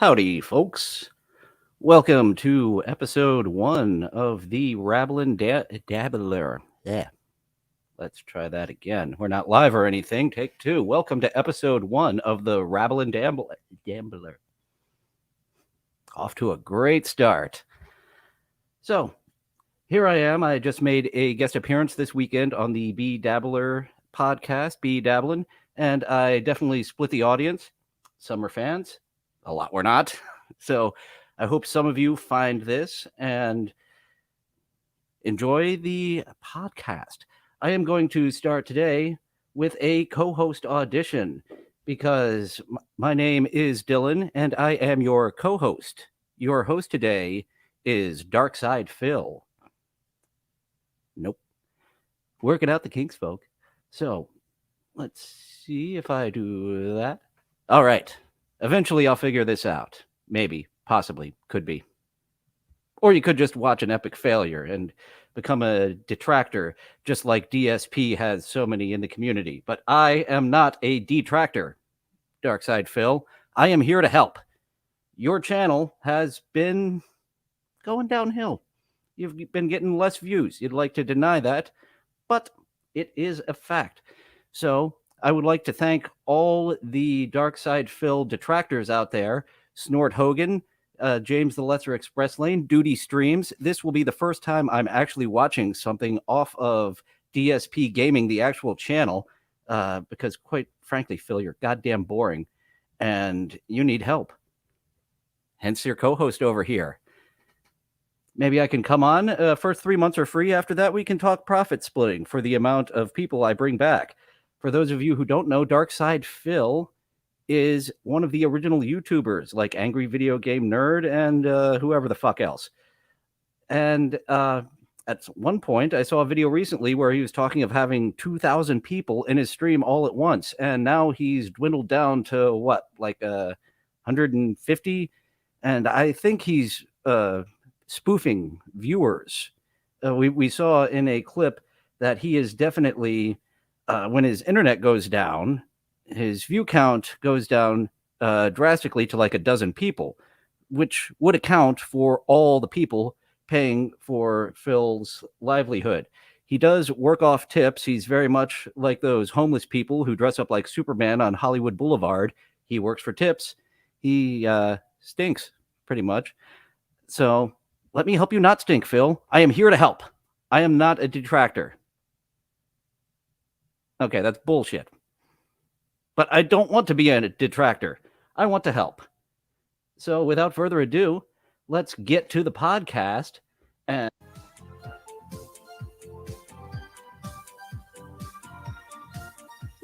Howdy, folks. Welcome to episode 1 of the Rabblin' Dabbler. Yeah, let's try that again. We're not live or anything. Take 2. Welcome to episode 1 of the Rabblin' Dabbler. Off to a great start. So, here I am. I just made a guest appearance this weekend on the B Dabbler podcast, B Dabblin', and I definitely split the audience. Some are fans, a lot were not. So I hope some of you find this and enjoy the podcast. I am going to start today with a co-host audition because my name is Dillon and I am your co-host. Your host today is DarkSydePhil. Nope. Working out the kinks, folk. So let's see if I do that. All right. Eventually I'll figure this out. Maybe, possibly, could be. Or you could just watch an epic failure and become a detractor, just like DSP has so many in the community. But I am not a detractor, DarkSydePhil. I am here to help. Your channel has been going downhill. You've been getting less views. You'd like to deny that, but it is a fact. So I would like to thank all the DarkSydePhil detractors out there. Snort Hogan, James the Lesser Express Lane, Duty Streams. This will be the first time I'm actually watching something off of DSP Gaming, the actual channel, because quite frankly, Phil, you're goddamn boring and you need help. Hence your co-host over here. Maybe I can come on. First 3 months are free. After that, we can talk profit splitting for the amount of people I bring back. For those of you who don't know, DarkSydePhil is one of the original YouTubers, like Angry Video Game Nerd and whoever the fuck else. And at one point, I saw a video recently where he was talking of having 2,000 people in his stream all at once. And now he's dwindled down to what, like 150? And I think he's spoofing viewers. We saw in a clip that he is definitely, when his internet goes down, his view count goes down drastically to like a dozen people, which would account for all the people paying for Phil's livelihood. He does work off tips. He's very much like those homeless people who dress up like Superman on Hollywood Boulevard. He works for tips. He stinks, pretty much. So let me help you not stink, Phil. I am here to help. I am not a detractor. Okay, that's bullshit. But I don't want to be a detractor. I want to help. So without further ado, let's get to the podcast. And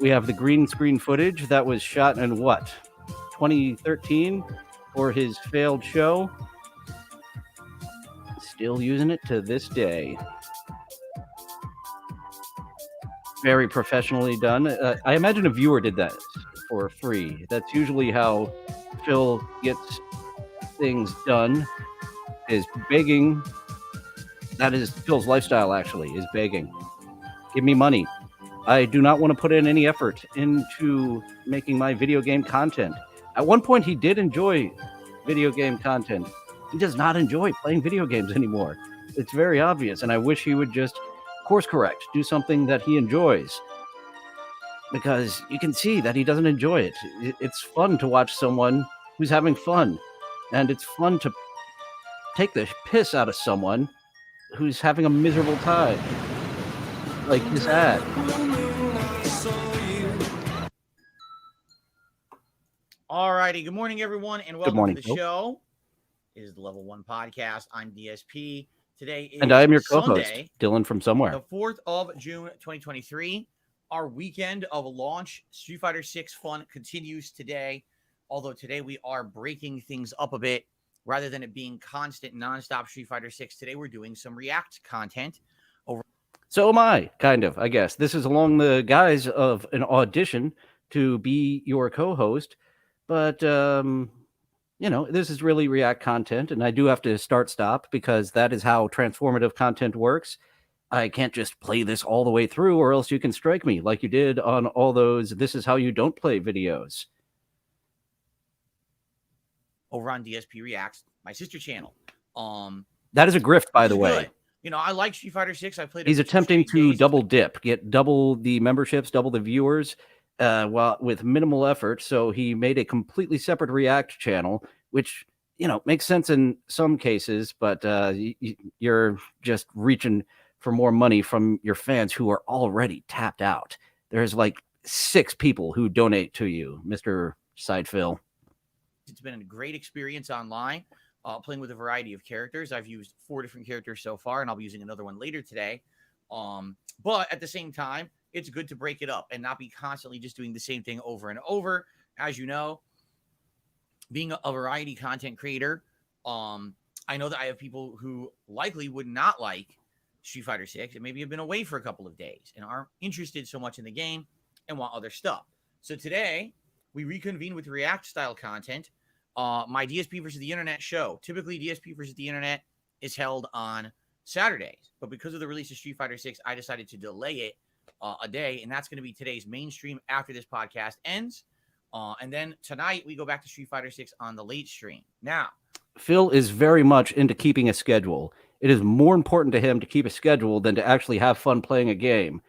we have the green screen footage that was shot in what? 2013 for his failed show. Still using it to this day. Very professionally done. I imagine a viewer did that for free. That's usually how Phil gets things done, is begging. That is Phil's lifestyle, actually, is begging. Give me money. I do not want to put in any effort into making my video game content. At one point, he did enjoy video game content. He does not enjoy playing video games anymore. It's very obvious, and I wish he would just course correct, do something that he enjoys, because you can see that he doesn't enjoy it. It's fun to watch someone who's having fun, and it's fun to take the piss out of someone who's having a miserable time, like his ad. Alrighty, good morning, everyone, and welcome to the show. It is the Level 1 Podcast. I'm DSP. Today is and I am your co-host, Sunday, Dillon from somewhere. The 4th of June, 2023. Our weekend of launch Street Fighter 6 fun continues today. Although today we are breaking things up a bit. Rather than it being constant, nonstop Street Fighter 6, today we're doing some React content. So am I, kind of, I guess. This is along the guise of an audition to be your co-host. But you know, this is really React content, and I do have to start-stop because that is how transformative content works. I can't just play this all the way through, or else you can strike me like you did on all those "this is how you don't play" videos. over on DSP Reacts, my sister channel. That is a grift, by the way. Good. You know, I like Street Fighter 6. I played it. He's attempting to double dip, get double the memberships, double the viewers, while with minimal effort. So he made a completely separate React channel, which, you know, makes sense in some cases, but you're just reaching for more money from your fans who are already tapped out. There's like 6 people who donate to you, Mr. SydePhil. It's been a great experience online, playing with a variety of characters. I've used 4 different characters so far, and I'll be using another one later today. But at the same time, it's good to break it up and not be constantly just doing the same thing over and over. As you know, being a variety content creator, I know that I have people who likely would not like Street Fighter 6 and maybe have been away for a couple of days and aren't interested so much in the game and want other stuff. So today, we reconvene with React style content. My DSP versus the Internet show. Typically, DSP versus the Internet is held on Saturdays, but because of the release of Street Fighter 6, I decided to delay it a day, and that's going to be today's mainstream after this podcast ends. And then tonight, we go back to Street Fighter 6 on the late stream. Now, Phil is very much into keeping a schedule. It is more important to him to keep a schedule than to actually have fun playing a game.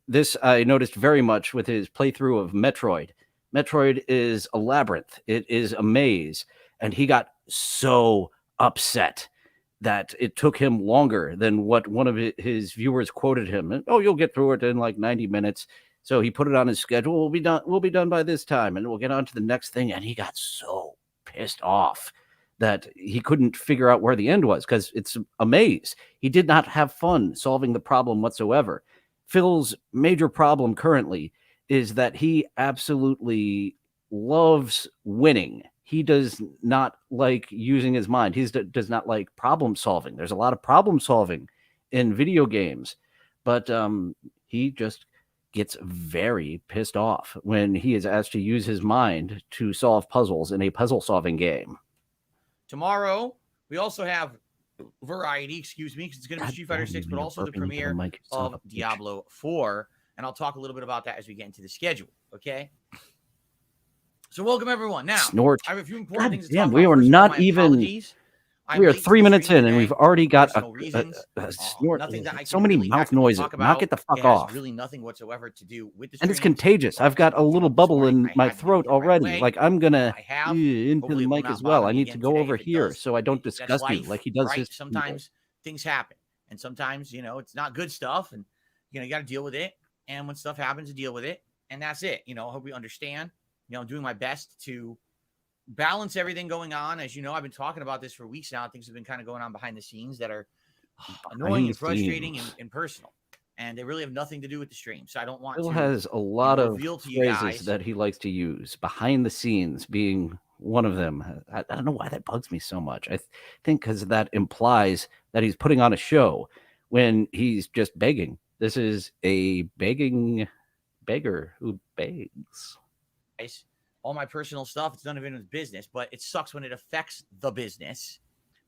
This I noticed very much with his playthrough of Metroid. Metroid is a labyrinth. It is a maze. And he got so upset that it took him longer than what one of his viewers quoted him. Oh, you'll get through it in like 90 minutes. So he put it on his schedule. We'll be done by this time, and we'll get on to the next thing. And he got so pissed off that he couldn't figure out where the end was because it's a maze. He did not have fun solving the problem whatsoever. Phil's major problem currently is that he absolutely loves winning. He does not like using his mind. He does not like problem solving. There's a lot of problem solving in video games, but he just gets very pissed off when he is asked to use his mind to solve puzzles in a puzzle solving game. Tomorrow, we also have variety, because it's going to be Street Fighter 6, but also the premiere of Diablo 4. And I'll talk a little bit about that as we get into the schedule, okay? So welcome, everyone. Now, Snort. I have a few important things to talk about. We are not even... We are 3 minutes in, and we've already got a snort. So many mouth noises. Knock it the fuck off. Really nothing whatsoever to do with the and it's contagious. I've got a little bubble in my throat already. Like I'm gonna into the mic as well. I need to go over here so I don't disgust you like he does. Sometimes things happen, and sometimes it's not good stuff, and you got to deal with it. And when stuff happens, to deal with it, and that's it. I hope you understand. I'm doing my best to balance everything going on. As you know, I've been talking about this for weeks now. Things have been kind of going on behind the scenes that are annoying and frustrating and personal, and they really have nothing to do with the stream. So I don't want Phil has a lot of phrases that he likes to use, behind the scenes being one of them. I don't know why that bugs me so much. I think because that implies that he's putting on a show when he's just begging. This is a begging beggar who begs. All my personal stuff, it's none of anyone's business, but it sucks when it affects the business,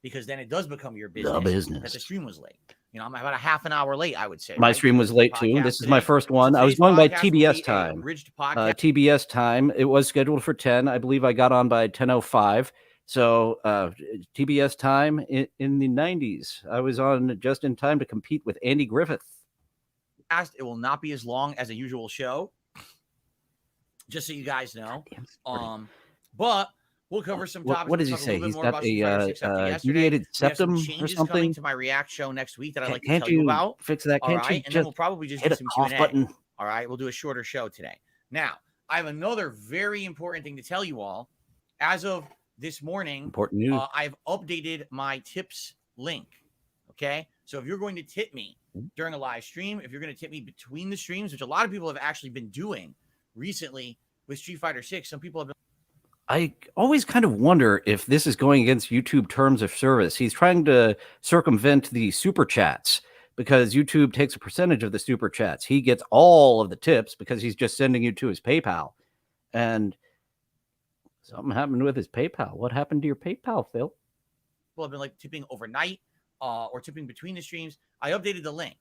because then it does become your business. The business. That the stream was late. I'm about a half an hour late, I would say. My stream was late too. This is my first one. I was going by TBS time. TBS time. It was scheduled for 10. I believe I got on by 10:05. So TBS time in the 90s. I was on just in time to compete with Andy Griffith. It will not be as long as a usual show, just so you guys know. But we'll cover some topics. What does he say? He's got a deviated septum or something. Coming to my React show next week that I'd like to tell you about. Fix that? Can't you and then we'll probably just hit do some a cough button? All right, we'll do a shorter show today. Now, I have another very important thing to tell you all. As of this morning, important news. I've updated my tips link. Okay, so if you're going to tip me during a live stream, if you're going to tip me between the streams, which a lot of people have actually been doing recently with Street Fighter 6, some people have been. I always kind of wonder if this is going against YouTube terms of service. He's trying to circumvent the super chats because YouTube takes a percentage of the super chats. He gets all of the tips because he's just sending you to his PayPal. And something happened with his PayPal. What happened to your PayPal, Phil? People have been like tipping overnight or tipping between the streams. I updated the link.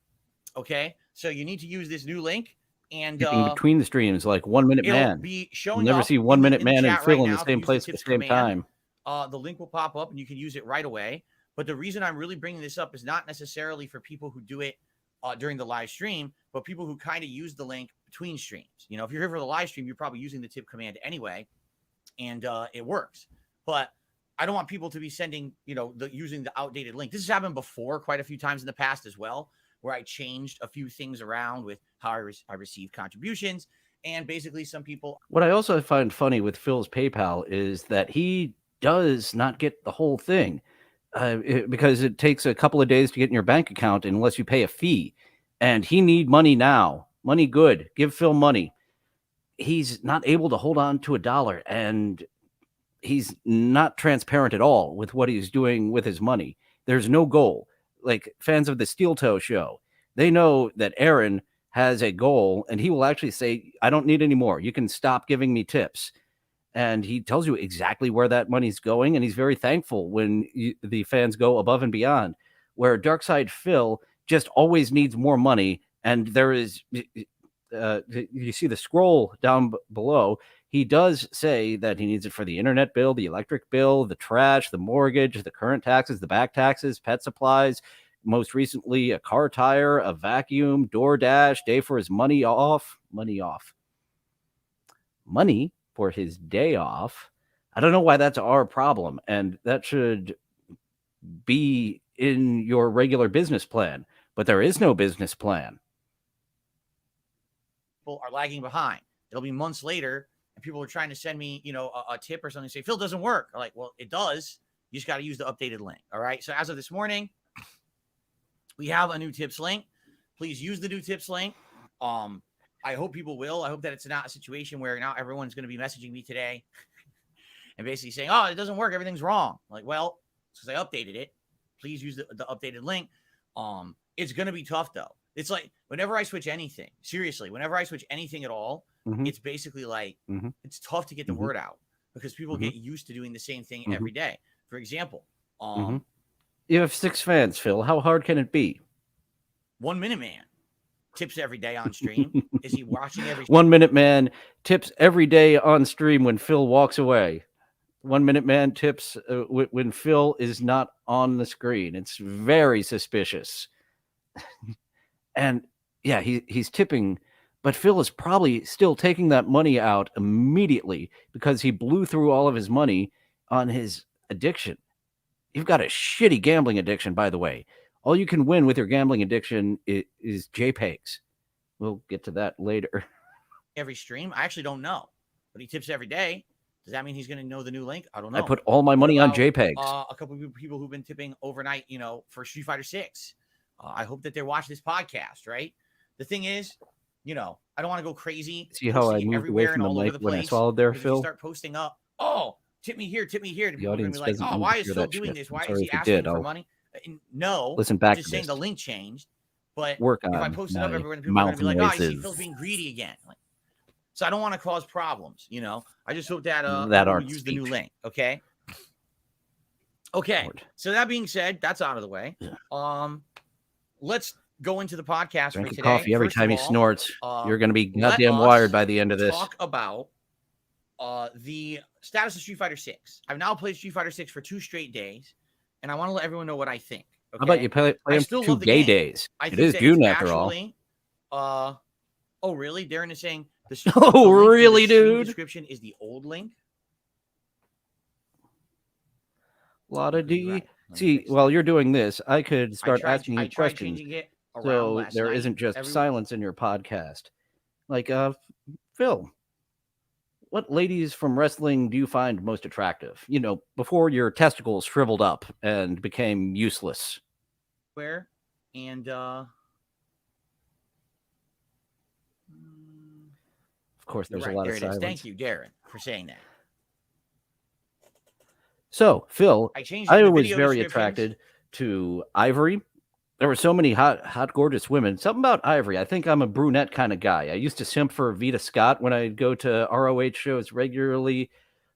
Okay, so you need to use this new link. And between the streams, like 1 Minute Man. Be showing You'll never see 1 Minute Man and Phil in the same place at the same time. the link will pop up and you can use it right away. But the reason I'm really bringing this up is not necessarily for people who do it during the live stream, but people who kind of use the link between streams. You know, if you're here for the live stream, you're probably using the tip command anyway, and it works. But I don't want people to be sending, using the outdated link. This has happened before quite a few times in the past as well, where I changed a few things around with how I received contributions. And basically some people. What I also find funny with Phil's PayPal is that he does not get the whole thing because it takes a couple of days to get in your bank account unless you pay a fee. And he need money now. Money good. Give Phil money. He's not able to hold on to $1, and he's not transparent at all with what he's doing with his money. There's no goal. Like fans of the Steel Toe show, they know that Aaron has a goal, and he will actually say, I don't need any more. You can stop giving me tips. And he tells you exactly where that money's going, and he's very thankful when the fans go above and beyond, where DarkSydePhil just always needs more money. And there is, you see the scroll down below, he does say that he needs it for the internet bill, the electric bill, the trash, the mortgage, the current taxes, the back taxes, pet supplies, most recently a car tire, a vacuum, DoorDash, day for his money for his day off. I don't know why that's our problem, and that should be in your regular business plan, but there is no business plan. People are lagging behind. It'll be months later, and people are trying to send me, a tip or something, say, Phil, doesn't work. I'm like, well, it does. You just got to use the updated link. All right. So as of this morning, we have a new tips link. Please use the new tips link. I hope people will. I hope that it's not a situation where now everyone's going to be messaging me today and basically saying, oh, it doesn't work. Everything's wrong. I'm like, well, it's because I updated it. Please use the updated link. It's going to be tough, though. It's like whenever I switch anything, seriously, whenever I switch anything at all, it's basically like it's tough to get the word out because people get used to doing the same thing every day. For example, you have 6 fans, Phil. How hard can it be? 1 Minute Man tips every day on stream. Is he watching every 1 Minute Man tips every day on stream when Phil walks away. 1 Minute Man tips when Phil is not on the screen. It's very suspicious. And yeah, he's tipping, but Phil is probably still taking that money out immediately because he blew through all of his money on his addiction. You've got a shitty gambling addiction, by the way. All you can win with your gambling addiction is JPEGs. We'll get to that later. Every stream? I actually don't know. But he tips every day. Does that mean he's going to know the new link? I don't know. I put all my money on JPEGs. A couple of people who've been tipping overnight, for Street Fighter 6. I hope that they're watching this podcast, right? The thing is, I don't want to go crazy. See how I moved away from the mic when I swallowed there, Phil? You start posting up, oh, tip me here. The people are going to be like, oh, why is Phil doing this? Why is he asking for money? No, listen back. Just saying the link changed. But if I post it up, everyone, people are going to be like, oh, you see Phil's being greedy again. So I don't want to cause problems, I just hope that we'll use the new link, okay? Okay. Lord. So that being said, that's out of the way. Yeah. Let's go into the podcast Drink for today. Coffee every time he snorts. You're going to be goddamn wired by the end of this. Talk about the status of Street Fighter 6. I've now played Street Fighter 6 for 2 straight days, and I want to let everyone know what I think. Okay? How about you play him for 2 gay days? It is June after all. Oh, really? Darren is saying oh, really, dude? Description is the old link. Lotta D. Right. See, while you're doing this, I could start asking you questions. So there isn't just silence in your podcast. Like, Phil, what ladies from wrestling do you find most attractive? Before your testicles shriveled up and became useless. Where? And, of course, there's a lot of silence. Thank you, Darren, for saying that. So, Phil, I was very attracted to Ivory. There were so many hot, gorgeous women. Something about Ivory. I think I'm a brunette kind of guy. I used to simp for Vita Scott when I'd go to ROH shows regularly.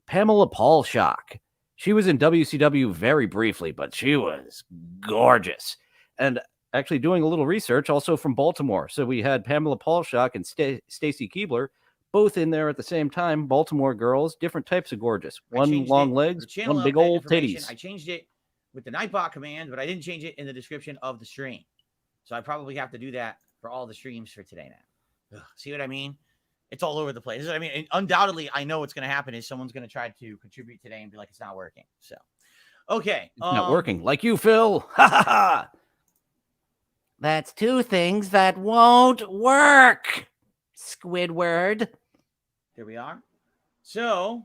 Pamela Paulshock. She was in WCW very briefly, but she was gorgeous. And actually doing a little research, also from Baltimore. So we had Pamela Paulshock and Stacy Keibler, both in there at the same time. Baltimore girls, different types of gorgeous. One long legs, one big old titties. I changed it with the Nightbot command, but I didn't change it in the description of the stream. So I probably have to do that for all the streams for today now. Ugh, see what I mean? It's all over the place. I mean, and undoubtedly, I know what's going to happen is someone's going to try to contribute today and be like, it's not working. So, okay. It's not working. Like you, Phil. Ha ha ha. That's two things that won't work. Squidward. Here we are. So.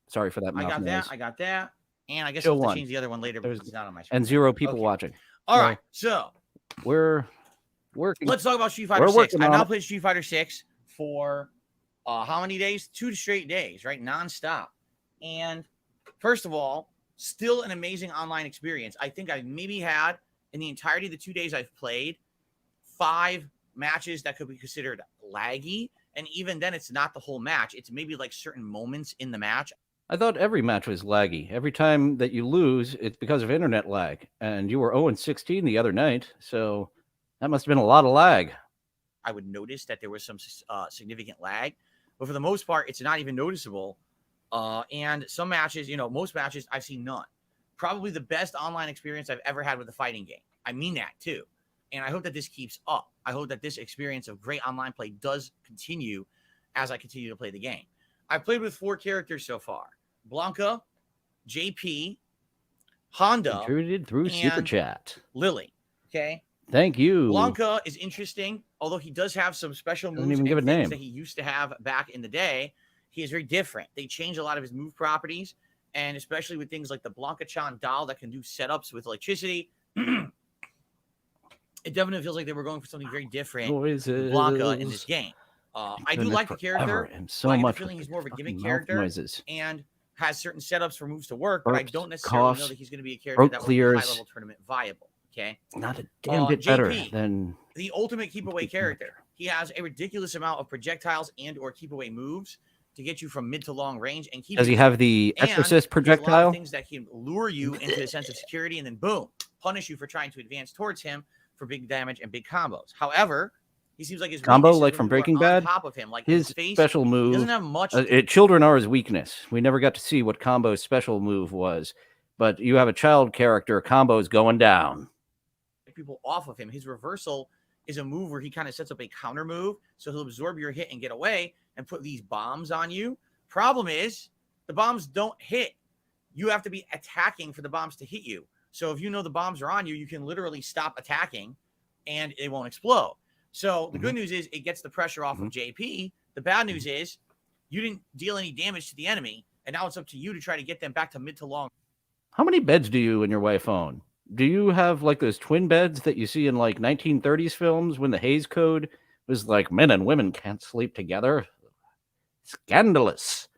Sorry for that. I got that. I got that. And I guess Show I'll have one. to change the other one later because it's not on my screen. And 0 people watching. All right. So. We're working. Let's talk about Street Fighter 6. I've now played Street Fighter 6 for how many days? 2 straight days, right? Nonstop. And first of all, still an amazing online experience. I think I've maybe had, in the entirety of the 2 days I've played, 5 matches that could be considered laggy. And even then, it's not the whole match. It's maybe like certain moments in the match. I thought every match was laggy. Every time that you lose, it's because of internet lag. And you were 0-16 the other night, so that must have been a lot of lag. I would notice that there was some significant lag, but for the most part, it's not even noticeable. And some matches, most matches, I've seen none. Probably the best online experience I've ever had with a fighting game. I mean that too. And I hope that this keeps up. I hope that this experience of great online play does continue as I continue to play the game. I've played with 4 characters so far. Blanca, JP, Honda, contributed through Super Chat. Lily. Okay. Thank you. Blanca is interesting, although he does have some special moves and things that he used to have back in the day. He is very different. They changed a lot of his move properties, and especially with things like the Blanca-chan doll that can do setups with electricity. It definitely feels like they were going for something very different with Blanca in this game. I do like the character. And so much. I feeling he's more of a gimmick character and has certain setups for moves to work, but I don't necessarily know that he's going to be a character that will be high-level tournament viable. Okay, not a damn bit better than the ultimate keep away character. He has a ridiculous amount of projectiles and/or keep away moves to get you from mid to long range and keep. Does he have the Exorcist projectile? A lot of things that can lure you into a sense of security and then boom, punish you for trying to advance towards him for big damage and big combos. However, he seems like his combo, like from Breaking Bad, top of him, like his face, special move doesn't have much. Children are his weakness. We never got to see what Combo's special move was, but you have a child character. Combo's going down. People off of him. His reversal is a move where he kind of sets up a counter move, so he'll absorb your hit and get away and put these bombs on you. Problem is, the bombs don't hit. You have to be attacking for the bombs to hit you. So if you know the bombs are on you, you can literally stop attacking and it won't explode. So the good news is it gets the pressure off of JP. The bad news is you didn't deal any damage to the enemy, and now it's up to you to try to get them back to mid to long. How many beds do you and your wife own? Do you have like those twin beds that you see in like 1930s films when the Hays Code was like men and women can't sleep together? Scandalous.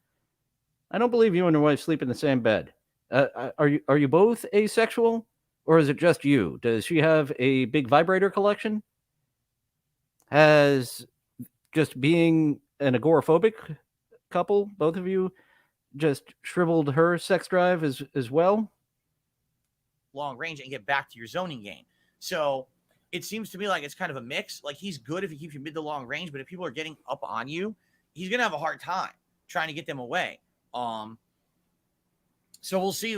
I don't believe you and your wife sleep in the same bed. Are you both asexual, or is it just you? Does she have a big vibrator collection? Has just being an agoraphobic couple, both of you, just shriveled her sex drive as well? Long range and get back to your zoning game. So it seems to me like it's kind of a mix. Like he's good if he keeps you mid to long range, but if people are getting up on you, he's gonna have a hard time trying to get them away. So we'll see,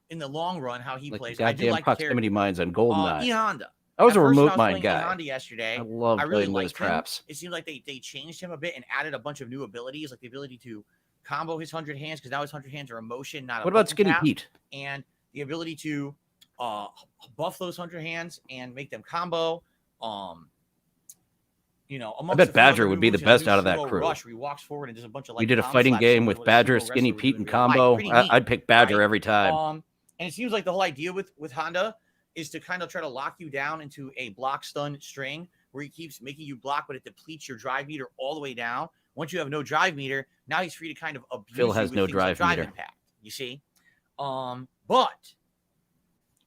in the long run how he plays. I do like proximity mines on GoldenEye. E-Honda. I was a remote mine guy. Honda yesterday. I love playing those traps. It seemed like they changed him a bit and added a bunch of new abilities, like the ability to combo his 100 hands, because now his 100 hands are a motion, not a What about Skinny Pete? And the ability to buff those 100 hands and make them combo. I bet Badger would be the best out of that crew. Rush, where he walks forward and does a bunch of we did a fighting game with Badger, Skinny Pete, and combo. I'd pick Badger every time. And it seems like the whole idea with Honda is to kind of try to lock you down into a block stun string where he keeps making you block, but it depletes your drive meter all the way down. Once you have no drive meter, now he's free to kind of abuse Phil has no drive meter. Impact, you see? But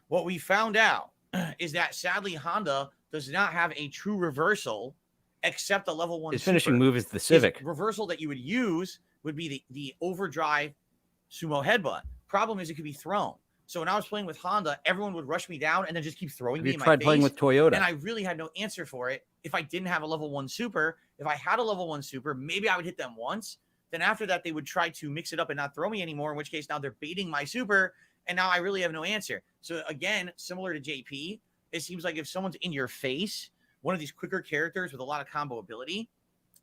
what we found out is that sadly Honda does not have a true reversal except a level 1 His finishing move is the Civic. His reversal that you would use would be the overdrive sumo headbutt. Problem is it could be thrown. So when I was playing with Honda, everyone would rush me down and then just keep throwing Have me you in my tried face. playing with Toyota? And I really had no answer for it. If I didn't have a level 1 super, if I had a level 1 super, maybe I would hit them once. Then after that, they would try to mix it up and not throw me anymore, in which case now they're baiting my super. And now I really have no answer. So again, similar to JP, it seems like if someone's in your face, one of these quicker characters with a lot of combo ability,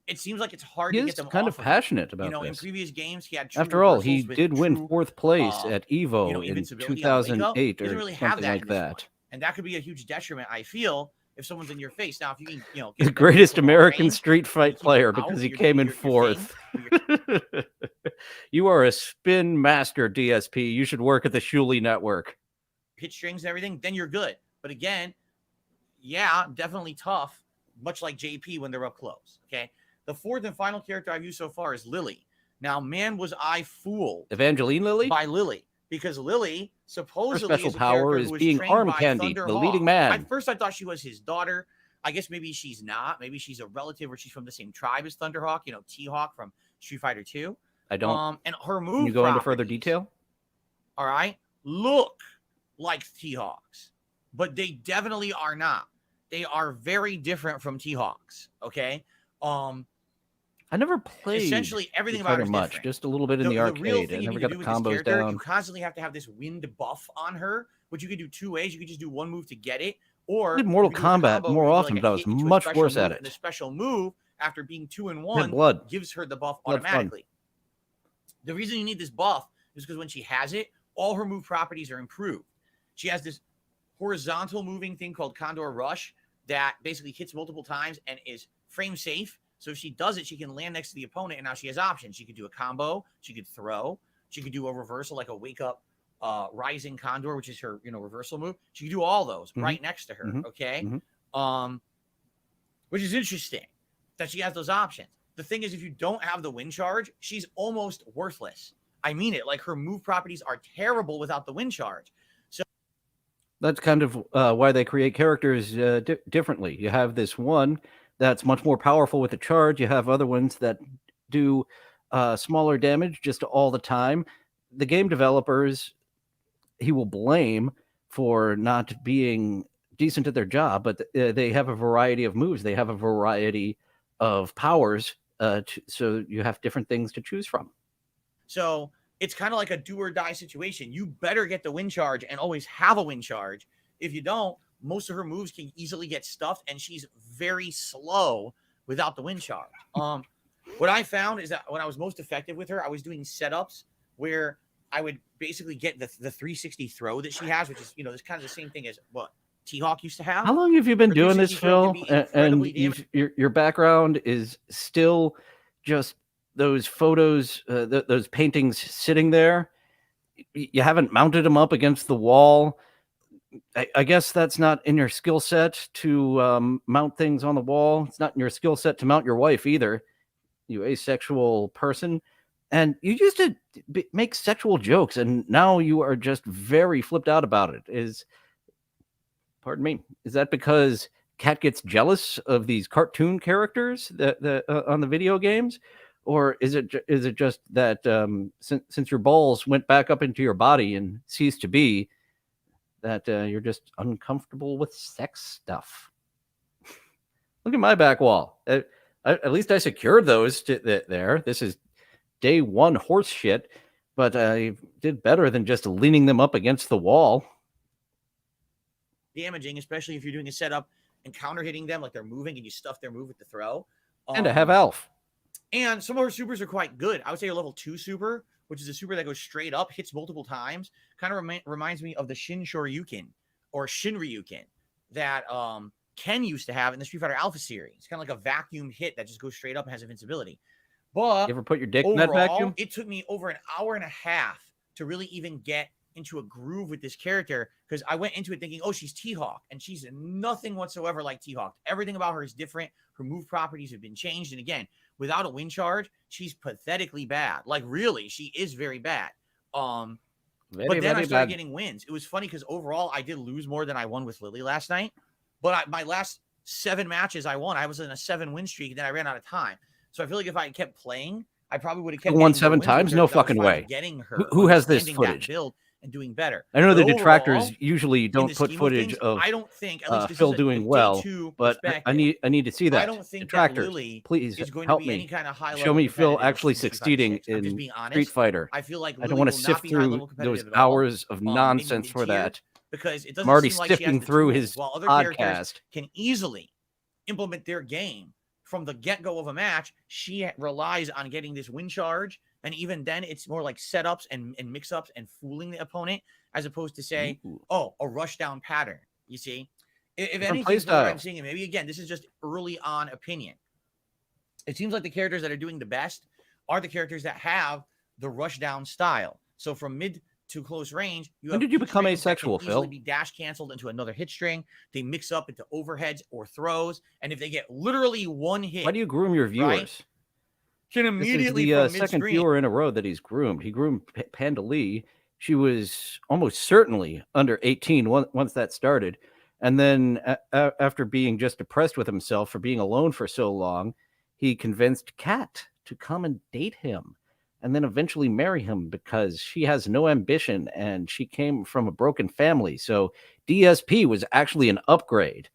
it seems like it's hard to get them kind off of passionate about you know, this. in previous games, he had true After all, he reversals with did win true, 4th place at Evo you know, in invincibility on the wake up. He 2008 doesn't or really have something that like in this that. one. And that could be a huge detriment, I feel, if someone's in your face. Now, if you can, you know, get The them in greatest from long American range, Street and you Fight keep player them out, because he you're came doing in your thing, 4th. You are a spin master, DSP. You should work at the Shuley Network. hit strings and everything, then you're good. But again, yeah, definitely tough, much like JP when they're up close. Okay. The 4th and final character I've used so far is Lily. Now, man, was I fooled Evangeline Lily? by Lily, because Lily Her supposedly special is a power character is who was being trained arm by candy, Thunder the Hawk. leading man. At first, I thought she was his daughter. I guess maybe she's not. Maybe she's a relative or she's from the same tribe as Thunderhawk, you know, T-Hawk from Street Fighter 2. I don't. And her move Can you go into further properties, detail? all right, look like T-Hawks, but they definitely are not. They are very different from T-Hawks, okay? I never played Essentially everything Street about her Fighter is much, different. just a little bit in the real arcade. thing I you never need got to the do with this combos character, down. you constantly have to have this wind buff on her, which you can do 2 ways. You could just do one move to get it, or I did Mortal you could do a Kombat combo more where you do often, like but a I was hit into a much special worse at move, and the it. special move, after being 2 and Hit 1, blood. gives her the buff Blood's fun. automatically. The reason you need this buff is because when she has it, all her move properties are improved. She has this horizontal moving thing called Condor Rush that basically hits multiple times and is frame safe. So if she does it, she can land next to the opponent, and now she has options. She could do a combo, she could throw, she could do a reversal like a wake up rising condor, which is her, you know, reversal move. She could do all those right next to her. Okay. Which is interesting that she has those options. The thing is, if you don't have the wind charge, she's almost worthless. I mean it. Like, her move properties are terrible without the wind charge. So that's kind of why they create characters differently. You have this one that's much more powerful with the charge. You have other ones that do smaller damage just all the time. The game developers, he will blame for not being decent at their job, but they have a variety of moves. They have a variety of powers, so you have different things to choose from. So it's kind of like a do or die situation. You better get the wind charge and always have a wind charge. If you don't, most of her moves can easily get stuffed, and she's very slow without the wind charge. What I found is that when I was most effective with her, I was doing setups where I would basically get the 360 throw that she has, which is, you know, it's kind of the same thing as what T-Hawk used to have. How long have you been Her doing this, 360 throw Phil? can be incredibly Your background is still just those photos, those paintings sitting there. You haven't mounted them up against the wall. I guess that's not in your skill set to mount things on the wall. It's not in your skill set to mount your wife either, you asexual person. And you used to make sexual jokes, and now you are just very flipped out about it. Pardon me, is that because Kat gets jealous of these cartoon characters that on the video games? Or is it just that since your balls went back up into your body and ceased to be, that you're just uncomfortable with sex stuff? Look at my back wall. At least I secured those there. This is day one horse shit, but I did better than just leaning them up against the wall. Damaging, especially if you're doing a setup and counter hitting them like they're moving and you stuff their move with the throw. And I have Alf. And some of her supers are quite good. I would say a level 2 super, which is a super that goes straight up, hits multiple times, kind of reminds me of the Shin Shoryuken or Shinryuken that Ken used to have in the Street Fighter Alpha series. It's kind of like a vacuum hit that just goes straight up and has invincibility. But you ever put your dick overall, in that vacuum? It took me over an hour and a half to really even get into a groove with this character, because I went into it thinking, oh, she's T-Hawk, and she's nothing whatsoever like T-Hawk. Everything about her is different. Her move properties have been changed. And again, without a wind charge, she's pathetically bad. Like, really, she is very bad. But then I started getting wins. It was funny because overall I did lose more than I won with Lily last night. But my last 7 matches I won. I was in a 7-win streak, and then I ran out of time. So I feel like if I had kept playing, I probably would have kept won 7 times. No fucking way. Getting her. Who has this footage? Build and doing better. I know But the detractors overall, usually in don't the put scheme of footage things, of I don't think, at least this Phil is a doing day well, 2 but I perspective. need to see I that. don't think that Detractors, Lily please is going to help be any me. kind of high Show level me Phil competitive actually in Street Fighter succeeding 6. I'm just in being Street honest. Fighter. I feel like I don't Lily want to will sift not be high through level competitive those at all. hours of Maybe nonsense for mid-tier, that. because it I'm doesn't already seem like she has sifting the through tools, his while other characters podcast. can easily implement their game from the get-go of a match. She relies on getting this win charge, and even then it's more like setups and mix-ups and fooling the opponent, as opposed to say, Ooh. oh, a rush down pattern. You see, if Different anything, from what I'm playstyles. seeing, and maybe again, this is just early on opinion, it seems like the characters that are doing the best are the characters that have the rush down style. So from mid to close range, you When have did you hit become strings that asexual, can easily Phil? be dash canceled into another hit string. They mix up into overheads or throws, and if they get literally one hit, Why do you groom your viewers? right, can This is immediately the from second mid-screen. viewer in a row that he's groomed. He groomed Panda Lee. She was almost certainly under 18 once that started. And then after being just depressed with himself for being alone for so long, he convinced Kat to come and date him and then eventually marry him because she has no ambition and she came from a broken family. So DSP was actually an upgrade.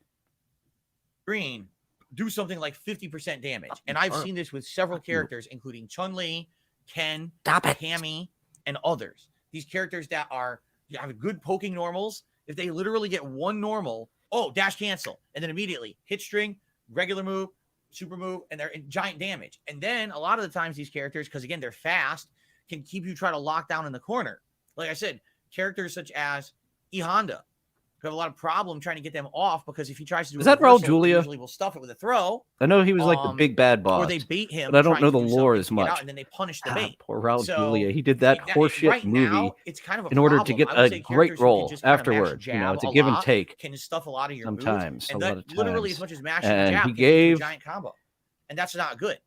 Green do something like 50% damage. And I've seen this with several characters, including Chun-Li, Ken, Cammy, and others. These characters that have good poking normals, if they literally get one normal, oh, dash cancel, and then immediately hit string, regular move, super move, and they're in giant damage. And then a lot of the times these characters, because again, they're fast, can keep you trying to lock down in the corner. Like I said, characters such as E Honda, who have a lot of problem trying to get them off, because if he tries to do Is that Raul reversal, Julia? he usually will stuff it with a throw. I know he was like the big bad boss. Or they bait him, but I don't know the to do lore something as to get much. out, and then they punish the bait. Poor Raul So, Julia. He did that horseshit right movie now, it's kind of a in order to problem. get I would a say great characters who can role just kinda mash afterward. You know, jab it's a a give and lot, take. can stuff a lot of your moves, Sometimes, and a lot that of literally as times. much as mashing a And jab he can get you a gave giant combo, and that's not good.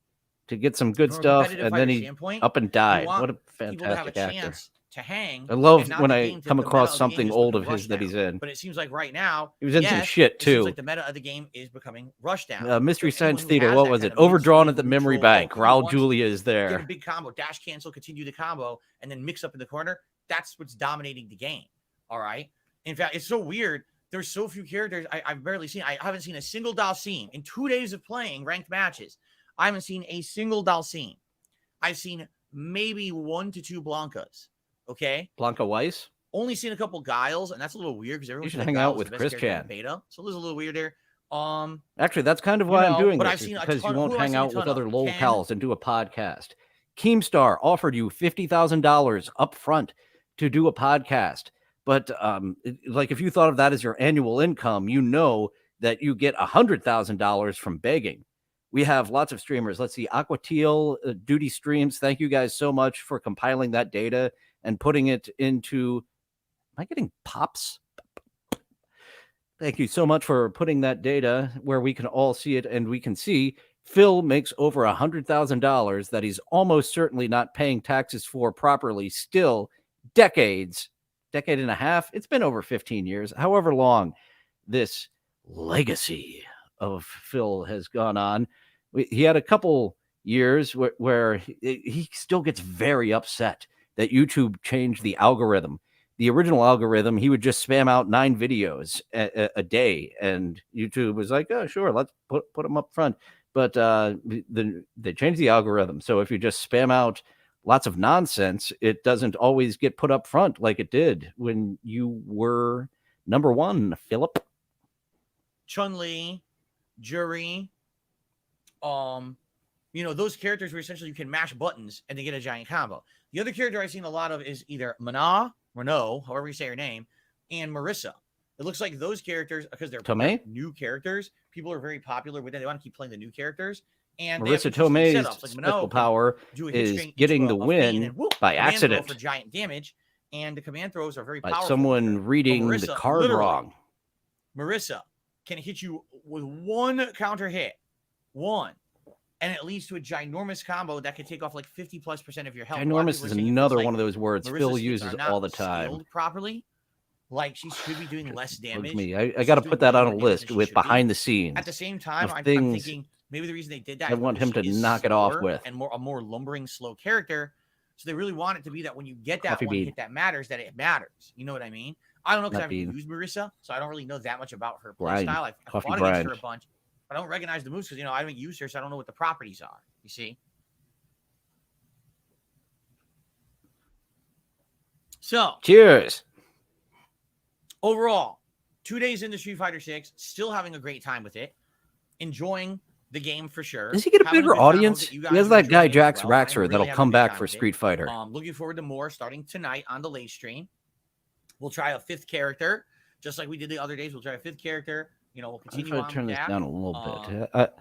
to get some good From a stuff, competitive and fighter then he standpoint, up and you died. want What a people to have a fantastic actor. chance to hang, I love and not when the I game to come the meta across of the game something just old become of his rush that down. he's in. But it seems like right now, He was in some yes, shit it seems too. like the meta of the game is becoming rush down. Mystery So anyone Science who Theater. has What that was kind it? of Overdrawn at mid-screen the memory neutral, bank. who Raul wants Julia is get a there. big combo, dash cancel, continue the combo, and then mix up in the corner. That's what's dominating the game. All right. In fact, it's so weird. There's so few characters I've barely seen. I haven't seen a single Dalcine in 2 days of playing ranked matches. I haven't seen a single Dalcine. I've seen maybe 1 to 2 Blancas. Okay. Blanca Weiss. Only seen a couple Guiles, and that's a little weird because everyone should says hang Guile out is with the best Chris character in Chan. beta. So there's a little weird there. Actually, that's kind of why I'm doing but this. I've seen a because ton. you won't Who have I hang seen a out with ton other of? locals and do a podcast. Keemstar offered you $50,000 up front to do a podcast. But like if you thought of that as your annual income, you know that you get $100,000 from begging. We have lots of streamers. Let's see, Aquateal, Duty Streams. Thank you guys so much for compiling that data and putting it into. Am I getting pops? Thank you so much for putting that data where we can all see it, and we can see Phil makes over $100,000 that he's almost certainly not paying taxes for properly. Still, decade and a half. It's been over 15 years, however long this legacy of Phil has gone on. He had a couple years where he still gets very upset that YouTube changed the algorithm. The original algorithm, he would just spam out 9 videos a day, and YouTube was like, "Oh, sure, let's put them up front." But they changed the algorithm, so if you just spam out lots of nonsense, it doesn't always get put up front like it did when you were number one, Philip. Chun-Li, Jury, those characters where essentially you can mash buttons and they get a giant combo. The other character I've seen a lot of is either Renault, however you say her name, and Marissa. It looks like those characters, because they're new characters, people are very popular with them. They want to keep playing the new characters. And Marissa Tomei's special power is getting the win by accident for giant damage, and the command throws are very by powerful. someone reading the card wrong. Marissa can hit you with one counter hit, and it leads to a ginormous combo that can take off like 50+% of your health. Ginormous is another one of those words Phil uses all the time. Properly, like she should be doing less damage. I got to put that on a list with behind the scenes. At the same time, I'm thinking maybe the reason they did that, I want him to knock it off with, and a more lumbering, slow character, So they really want it to be that when you get that Coffee one bean. hit that matters, that it matters. You know what I mean? I don't know because I Not haven't bean. used Marissa, so I don't really know that much about her Grind. playstyle. I've Coffee fought against grind. her a bunch, but I don't recognize the moves because, you know, I haven't used her, so I don't know what the properties are. You see? So, Cheers. overall, 2 days into Street Fighter 6, still having a great time with it, enjoying the game for sure. Does he get a Having bigger good time. I hope audience? that He you guys has are that guy enjoying it as Jax well. I'm Raxer really that'll having a come good back time for with it. Street Fighter. Looking forward to more starting tonight on the late stream. We'll try a 5th character, just like we did the other days. We'll try a 5th character. You know, we'll I'm continue trying on to turn with this that. down a little bit.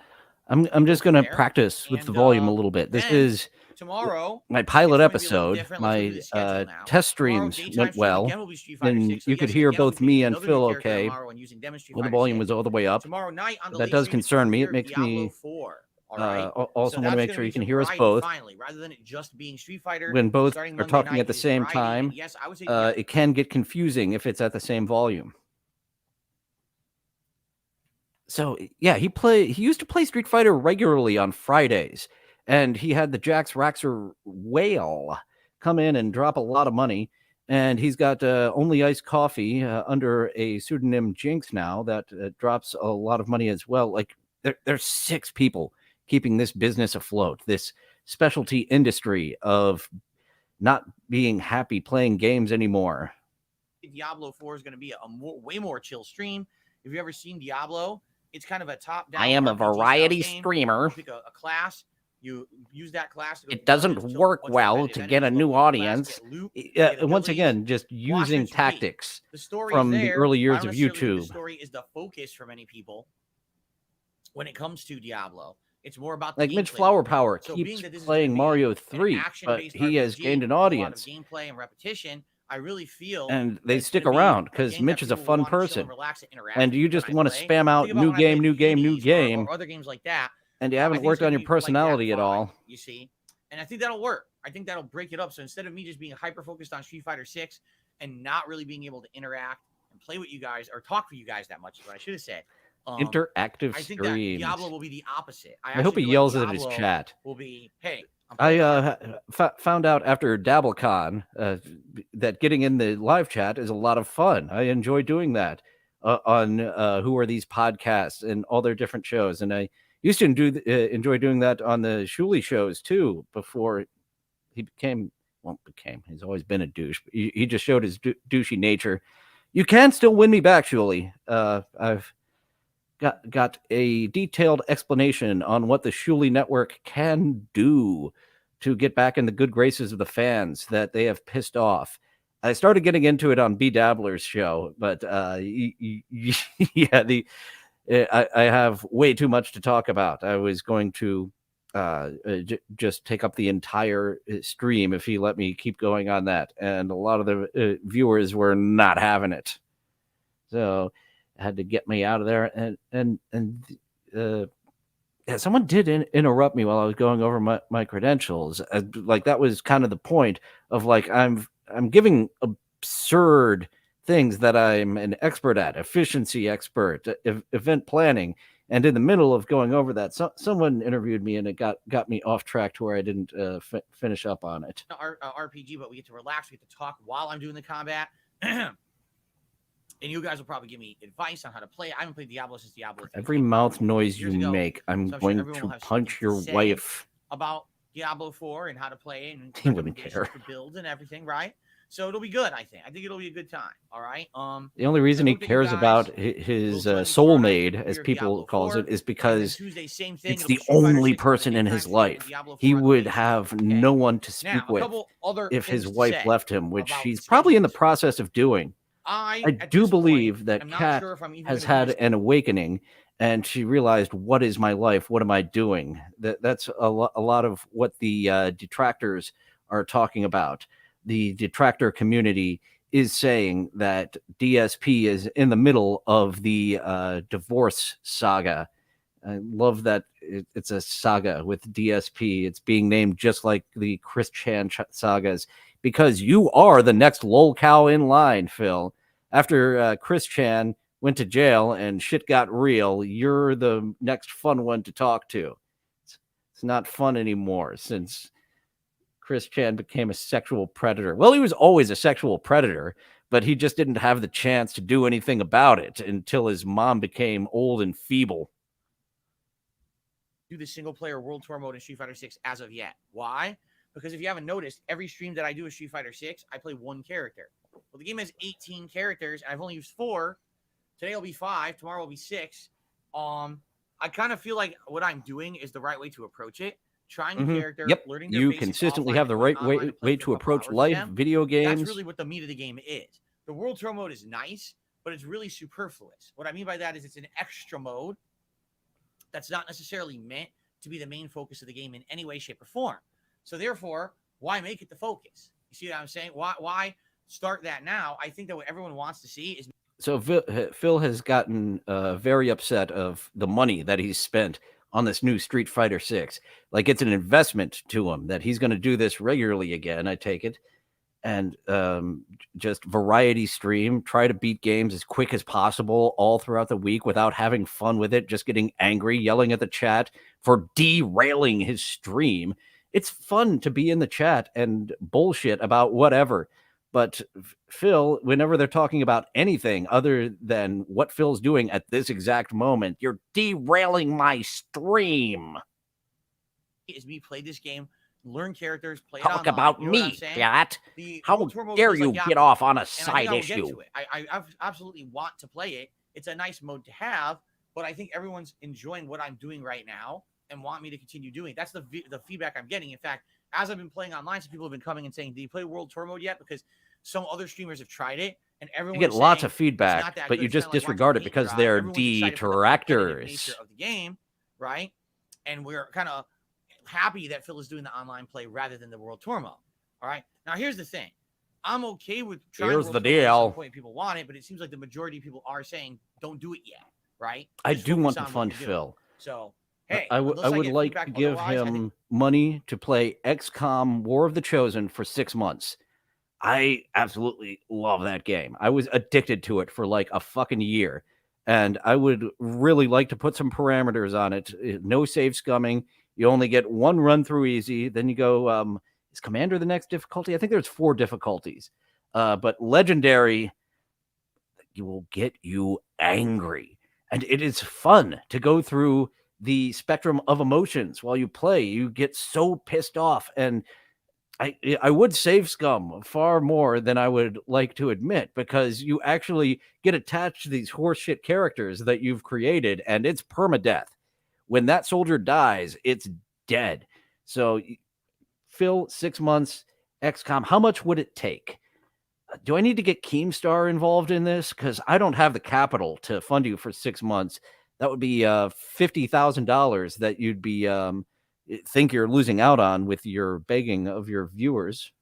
I'm just from gonna there. practice with the And, volume a little bit. This then is tomorrow, my it's pilot going to be a little episode. different. Let's go through My the schedule now. test Tomorrow, streams daytime went stream well. again will be Street Fighter Then 6. So you could yes, hear again, we'll both be me picking and another Phil new character okay. tomorrow and using Demon Street When the Fighter volume 6. was all the way up. Tomorrow night on the That late does stream, it's concern me. premiere It makes Diablo me 4. All right. also So want to that's make gonna sure be you can some hear us variety both. finally, rather than it just being Street Fighter. When both starting are Monday talking night, at the it is same variety. And time, yes, I would say yeah. it can get confusing if it's at the same volume. So yeah, he used to play Street Fighter regularly on Fridays, and he had the Jax Raxer whale come in and drop a lot of money. And he's got Only Iced Coffee under a pseudonym Jinx now that drops a lot of money as well. Like there's 6 people keeping this business afloat, this specialty industry of not being happy playing games anymore. Diablo 4 is going to be a way more chill stream. If you've ever seen Diablo, it's kind of a top-down. I am a variety streamer. You pick a class. You use that class. It doesn't work well to get a new audience. Once again, just using tactics from the early years of YouTube. The story is the focus for many people when it comes to Diablo. It's more about the like Mitch gameplay. Flower Power So keeps being that playing Mario 3, but he has gained an audience. A lot of gameplay and repetition. I really feel, and they stick around because Mitch is a fun person, and you just want to spam out new game, or other games like that. And you haven't worked on your personality at all. You see, and I think that'll work. I think that'll break it up. So instead of me just being hyper focused on Street Fighter 6 and not really being able to interact and play with you guys or talk with you guys that much, is what I should have said. Interactive I think streams. that Diablo will be the opposite. I hope he yells at his chat. Will be, hey. I found out after DabbleCon that getting in the live chat is a lot of fun. I enjoy doing that on Who Are These Podcasts and all their different shows. And I used to enjoy doing that on the Shuli shows too before he he's always been a douche. But he just showed his douchey nature. You can still win me back, Shuli. I've got a detailed explanation on what the Shuli Network can do to get back in the good graces of the fans that they have pissed off. I started getting into it on B Dabbler's show, but yeah, I have way too much to talk about. I was going to just take up the entire stream if he let me keep going on that, and a lot of the viewers were not having it. So had to get me out of there, and someone did interrupt me while I was going over my credentials. Like that was kind of the point of like I'm giving absurd things that I'm an expert at, efficiency expert, event planning, and in the middle of going over that, someone interviewed me and it got me off track to where I didn't finish up on it. RPG, but we get to relax, we get to talk while I'm doing the combat. And you guys will probably give me advice on how to play. I haven't played Diablo since Diablo 3. Every mouth noise you make, I'm going to punch your wife. About Diablo 4 and how to play it and he wouldn't care. Build and everything, right? So it'll be good, I think. I think it'll be a good time. All right. The only reason he cares about his soulmate, as people calls it, is because it's the only person in his life. He would have no one to speak with if his wife left him, which she's probably in the process of doing. I do believe that Kat has had an awakening, and she realized, what is my life? What am I doing? That's a lot of what the detractors are talking about. The detractor community is saying that DSP is in the middle of the divorce saga. I love that it's a saga with DSP. It's being named just like the Chris Chan sagas, because you are the next lol cow in line, Phil. After Chris Chan went to jail and shit got real, you're the next fun one to talk to. It's not fun anymore since Chris Chan became a sexual predator. Well, he was always a sexual predator, but he just didn't have the chance to do anything about it until his mom became old and feeble. Do the single player World Tour mode in Street Fighter 6 as of yet. Why? Because if you haven't noticed, every stream that I do with Street Fighter 6, I play one character. Well, the game has 18 characters, and I've only used 4. Today will be 5. Tomorrow will be 6. I kind of feel like what I'm doing is the right way to approach it. Trying a character, learning their You basics consistently offline, have the and going right online and way playing for to a couple approach hours with life, them. video games. That's really what the meat of the game is. The World Tour mode is nice, but it's really superfluous. What I mean by that is it's an extra mode that's not necessarily meant to be the main focus of the game in any way, shape, or form. So therefore, why make it the focus? You see what I'm saying? Why start that now? I think that what everyone wants to see is. So Phil has gotten very upset of the money that he's spent on this new Street Fighter 6. Like it's an investment to him that he's going to do this regularly again, I take it. And just variety stream, try to beat games as quick as possible all throughout the week without having fun with it, just getting angry, yelling at the chat for derailing his stream. It's fun to be in the chat and bullshit about whatever. But Phil, whenever they're talking about anything other than what Phil's doing at this exact moment, you're derailing my stream. Is me play this game, learn characters, play Talk it online. about You know me, chat. How dare you get off on a side issue? I absolutely want to play it. It's a nice mode to have, but I think everyone's enjoying what I'm doing right now and want me to continue doing it. That's the feedback I'm getting. In fact, as I've been playing online, some people have been coming and saying, "Do you play World Tour mode yet?" Because some other streamers have tried it, and everyone you get lots of feedback, but you just disregard it because they're detractors of the game, right? And we're kind of happy that Phil is doing the online play rather than the World Tour mode. All right. Now here's the thing. I'm okay with trying. Here's the deal. At some point people want it, but it seems like the majority of people are saying don't do it yet, right? I do want to fund Phil. So hey, I would like to give him money to play XCOM War of the Chosen for 6 months. I absolutely love that game. I was addicted to it for like a fucking year. And I would really like to put some parameters on it. No save scumming. You only get one run through easy. Then you go, is Commander the next difficulty? I think there's 4 difficulties. But Legendary, you will get you angry. And it is fun to go through the spectrum of emotions while you play. You get so pissed off. And I would save scum far more than I would like to admit, because you actually get attached to these horseshit characters that you've created, and it's permadeath. When that soldier dies, it's dead. So, Phil, 6 months, XCOM, how much would it take? Do I need to get Keemstar involved in this? Because I don't have the capital to fund you for 6 months. That would be $50,000 that you'd be think you're losing out on with your begging of your viewers.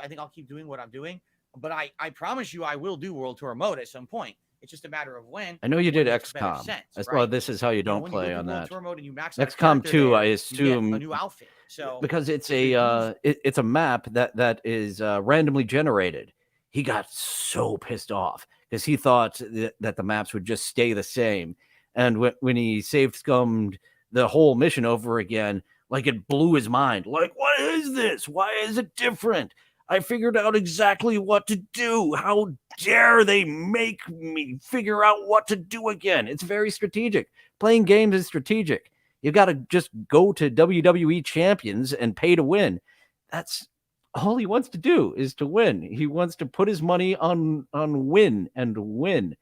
I think I'll keep doing what I'm doing, but I promise you I will do World Tour mode at some point. It's just a matter of when. I know you did XCOM. That's why this is how you don't play on that. Mode and you max XCOM 2, I assume, a new outfit. So because it's a map that is randomly generated. He got so pissed off because he thought that the maps would just stay the same, and when he saved scummed the whole mission over again, like it blew his mind. Like, what is this? Why is it different? I figured out exactly what to do. How dare they make me figure out what to do again? It's very strategic. Playing games is strategic. You got to just go to WWE champions and pay to win. That's all he wants to do, is to win. He wants to put his money on win and win.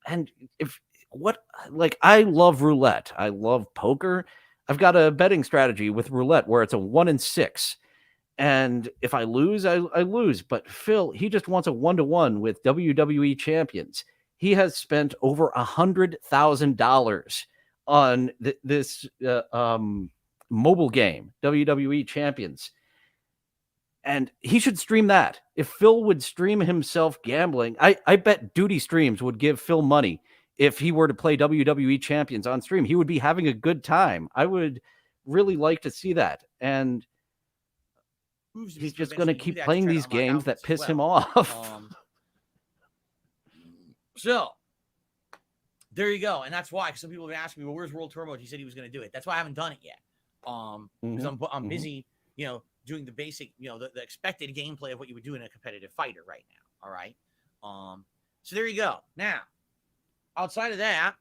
And I love roulette. I love poker. I've got a betting strategy with roulette where it's a 1 in 6. And if I lose, I lose. But Phil, he just wants a 1-to-1 with WWE champions. He has spent over $100,000 on this mobile game, WWE Champions. And he should stream that. If Phil would stream himself gambling, I bet Duty Streams would give Phil money. If he were to play WWE Champions on stream, he would be having a good time. I would really like to see that. And he's just going to keep playing these games that piss him off. So, there you go. And that's why some people have been asking me, well, where's World Tour mode? He said he was going to do it. That's why I haven't done it yet. Because I'm busy, doing the basic, the expected gameplay of what you would do in a competitive fighter right now. All right. So there you go. Now, outside of that,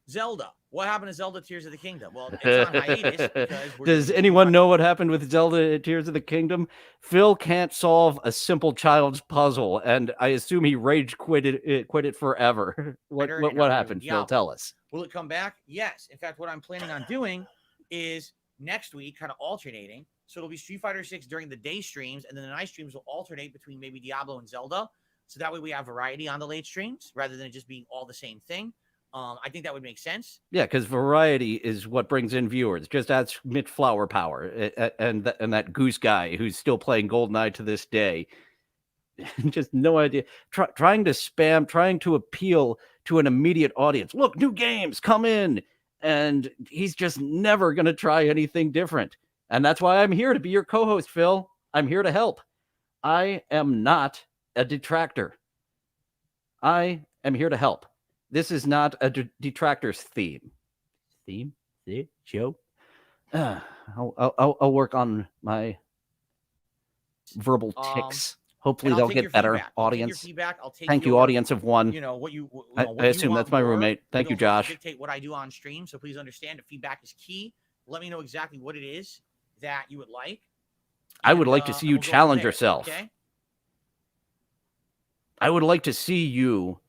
Zelda. What happened to Zelda Tears of the Kingdom? Well, it's on hiatus because Does anyone know what happened with Zelda Tears of the Kingdom? Phil can't solve a simple child's puzzle, and I assume he rage quit it forever. What happened, Phil? Tell us. Will it come back? Yes. In fact, what I'm planning on doing is next week, kind of alternating. So it'll be Street Fighter 6 during the day streams, and then the night streams will alternate between maybe Diablo and Zelda. So that way we have variety on the late streams rather than it just being all the same thing. I think that would make sense. Yeah, because variety is what brings in viewers. Just ask Mitch Flower Power and that Goose guy who's still playing GoldenEye to this day. Just no idea. Trying to spam, trying to appeal to an immediate audience. Look, new games, come in. And he's just never going to try anything different. And that's why I'm here to be your co-host, Phil. I'm here to help. I am not a detractor. I am here to help. This is not a detractor's theme. Show? I'll work on my verbal tics. Hopefully they'll get better, feedback. audience. I'll take Thank you, audience of one. I assume that's my roommate. Thank you, Josh. Dictate what I do on stream, so please understand that feedback is key. Let me know exactly what it is that you would like. I would like to see you challenge yourself. Okay? I would like to see you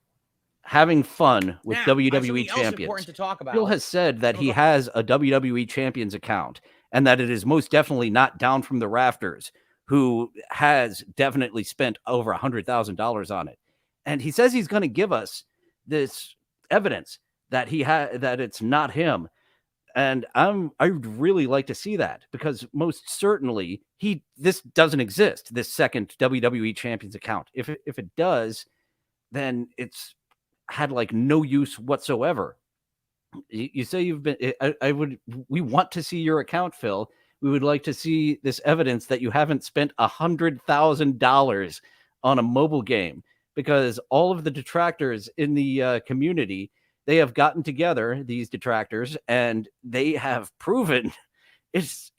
having fun with WWE champions. To talk about. Phil has said that he has a WWE champions account and that it is most definitely not down from the rafters, who has definitely spent over $100,000 on it. And he says he's going to give us this evidence that that it's not him. And I'd really like to see that, because most certainly this doesn't exist, this second WWE champions account. If it does, then it's had like no use whatsoever. You say you've been, we want to see your account, Phil. We would like to see this evidence that you haven't spent $100,000 on a mobile game, because all of the detractors in the community, they have gotten together, these detractors, and they have proven it's